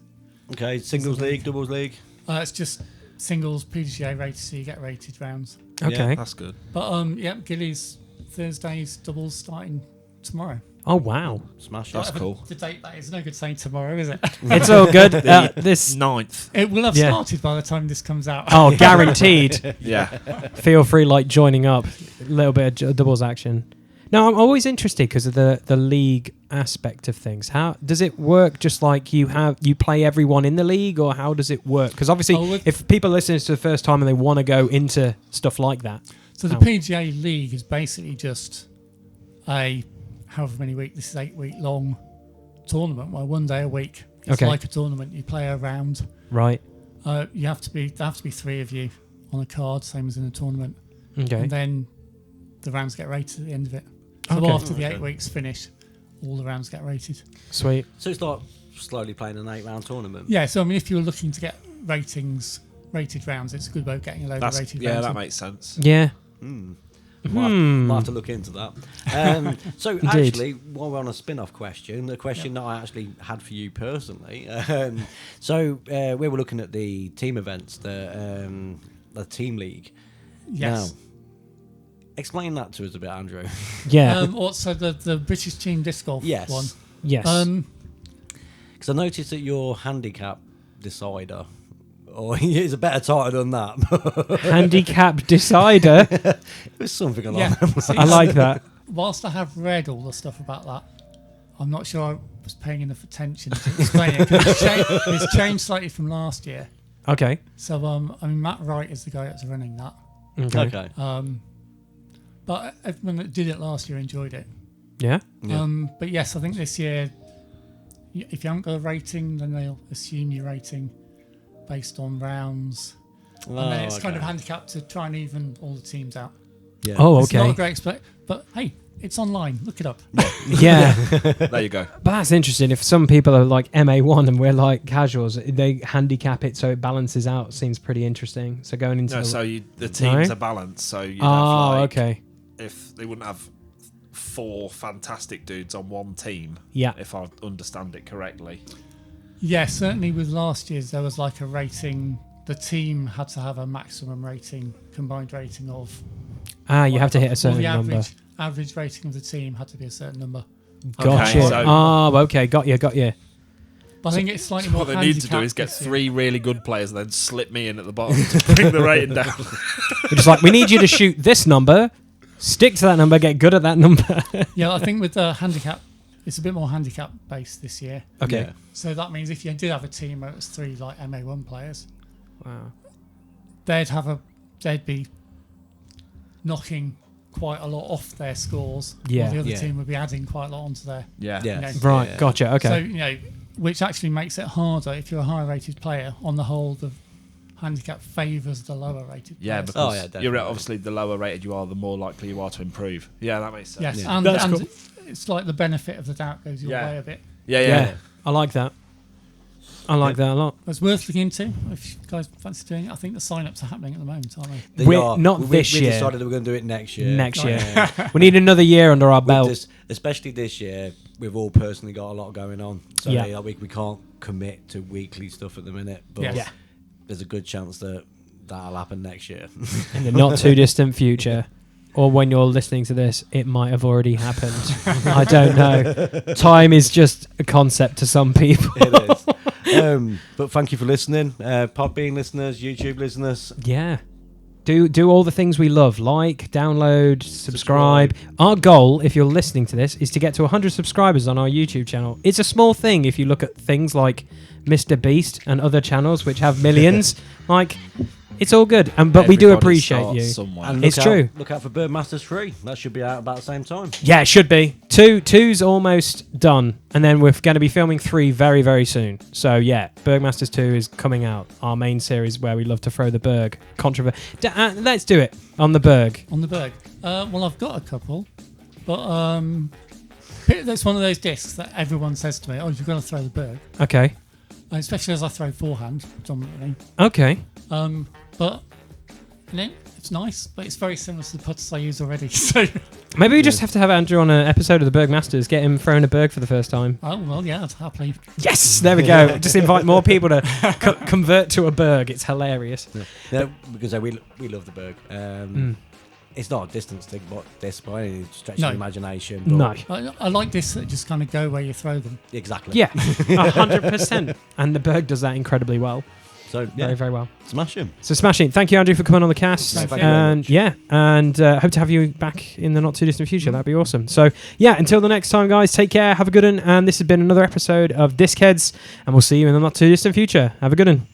Okay, singles league, doubles league. It's just singles, PDGA rated, so you get rated rounds. Okay. That's good. But yeah, Gillies Thursdays doubles starting tomorrow. Oh wow. Smash. That's Whatever cool. The date that is no good saying tomorrow, is it? It's all good. This. 9th. It will have Yeah. started by the time this comes out. Oh, guaranteed. Yeah. Feel free, like joining up. A little bit of doubles action. No, I'm always interested because of the league aspect of things. How does it work? Just like you play everyone in the league, or how does it work? Because obviously, if people listen to this for the first time and they want to go into stuff like that, so the PGA League is basically just a however many week. This is 8-week long tournament where one day a week. It's like a tournament. You play a round. Right. There have to be 3 of you on a card, same as in a tournament. Okay. And then the rounds get rated at the end of it. So after the 8 weeks finish, all the rounds get rated. Sweet. So it's like slowly playing an 8-round tournament. Yeah. So I mean, if you're looking to get rated rounds, it's a good way of getting a load of rated rounds. Yeah, that makes sense. Yeah. Might have to look into that. So actually, while we're on a spin-off question, the question that I actually had for you personally. We were looking at the team events, the team league. Yes. Now, explain that to us a bit, Andrew. Yeah. Also, the British team disc golf one. Yes. Because I noticed that your handicap decider. Or it's a better title than that. Handicap decider. It was something along those lines. I like that. Whilst I have read all the stuff about that, I'm not sure I was paying enough attention to explain it. 'Cause it's changed slightly from last year. Okay. So I mean, Matt Wright is the guy that's running that. Okay. But everyone that did it last year enjoyed it. Yeah. But yes, I think this year, if you haven't got a rating, then they'll assume your rating based on rounds, and then it's kind of handicapped to try and even all the teams out. Yeah. Oh, It's okay. not a great but hey, it's online. Look it up. Yeah. There you go. But that's interesting. If some people are like MA1 and we're like casuals, they handicap it so it balances out. Seems pretty interesting. So going into the teams are balanced. So you'd have okay. If they wouldn't have 4 fantastic dudes on one team. Yeah. If I understand it correctly. Yeah, certainly with last year's, there was like a rating. The team had to have a maximum rating, combined rating of. You have to hit a certain number. Average rating of the team had to be a certain number. Gotcha. Okay, okay. Got you. But I think it's slightly more. What they need to do is get 3 really good players and then slip me in at the bottom to bring the rating down. We're just like, we need you to shoot this number, stick to that number, get good at that number. Yeah, I think with the handicap, it's a bit more handicap based this year. Okay. Yeah. So that means if you did have a team where it was 3 like MA1 players, Wow. they'd be knocking quite a lot off their scores. Yeah. While the other Yeah. team would be adding quite a lot onto their. Yeah. Yeah. Right. Yeah. Gotcha. Okay. So which actually makes it harder if you're a higher rated player. On the whole, the handicap favours the lower rated. Yeah, players. because definitely. you're obviously the lower rated you are, the more likely you are to improve. Yeah, that makes sense. Yes, Yeah. and, That's and cool. it's like the benefit of the doubt goes your way a bit. yeah. I like that. I like that a lot. It's worth looking into if you guys fancy doing it. I think the sign-ups are happening at the moment, aren't they? They We're are. not we this year. decided that we're going to do it next year. Next year. Yeah. We need another year under our With belt. this, especially this year, we've all personally got a lot going on. So Yeah. we can't commit to weekly stuff at the minute. But Yeah. there's a good chance that that'll happen next year. In the not too distant future. Or when you're listening to this, it might have already happened. I don't know. Time is just a concept to some people. It is. But thank you for listening. Podbean listeners, YouTube listeners. Yeah. Do all the things we love. Like, download, subscribe. Our goal, if you're listening to this, is to get to 100 subscribers on our YouTube channel. It's a small thing if you look at things like Mr. Beast and other channels which have millions. Like, it's all good. But we do Everybody appreciate starts you. somewhere. And It's look out- true. Look out for Birdmasters 3. That should be out about the same time. Yeah, it should be. Two's almost done. And then we're going to be filming 3 very, very soon. So, yeah, Bergmasters 2 is coming out. Our main series where we love to throw the Berg. Let's do it on the Berg. On the Berg. Well, I've got a couple, but that's one of those discs that everyone says to me, "Oh, you've got to throw the Berg," Okay. and especially as I throw forehand dominantly. Okay. But it's nice, but it's very similar to the putters I use already. So, Maybe we just have to have Andrew on an episode of the Berg Masters, get him throwing a Berg for the first time. oh well, yeah, I'd happily. Yes, there we go. Just invite more people to convert to a Berg. It's hilarious. Yeah, because we love the Berg. It's not a distance thing, but this by any stretch No. of the imagination. But No. I like discs that just kind of go where you throw them. Exactly. Yeah, 100%. And the Berg does that incredibly well. So yeah, Very, very well. smash him. So smashing. Thank you, Andrew, for coming on the cast. Thank you very much. And hope to have you back in the not too distant future. That'd be awesome. So yeah, until the next time, guys, take care. Have a good one. And this has been another episode of Disc Heads, and we'll see you in the not too distant future. Have a good one.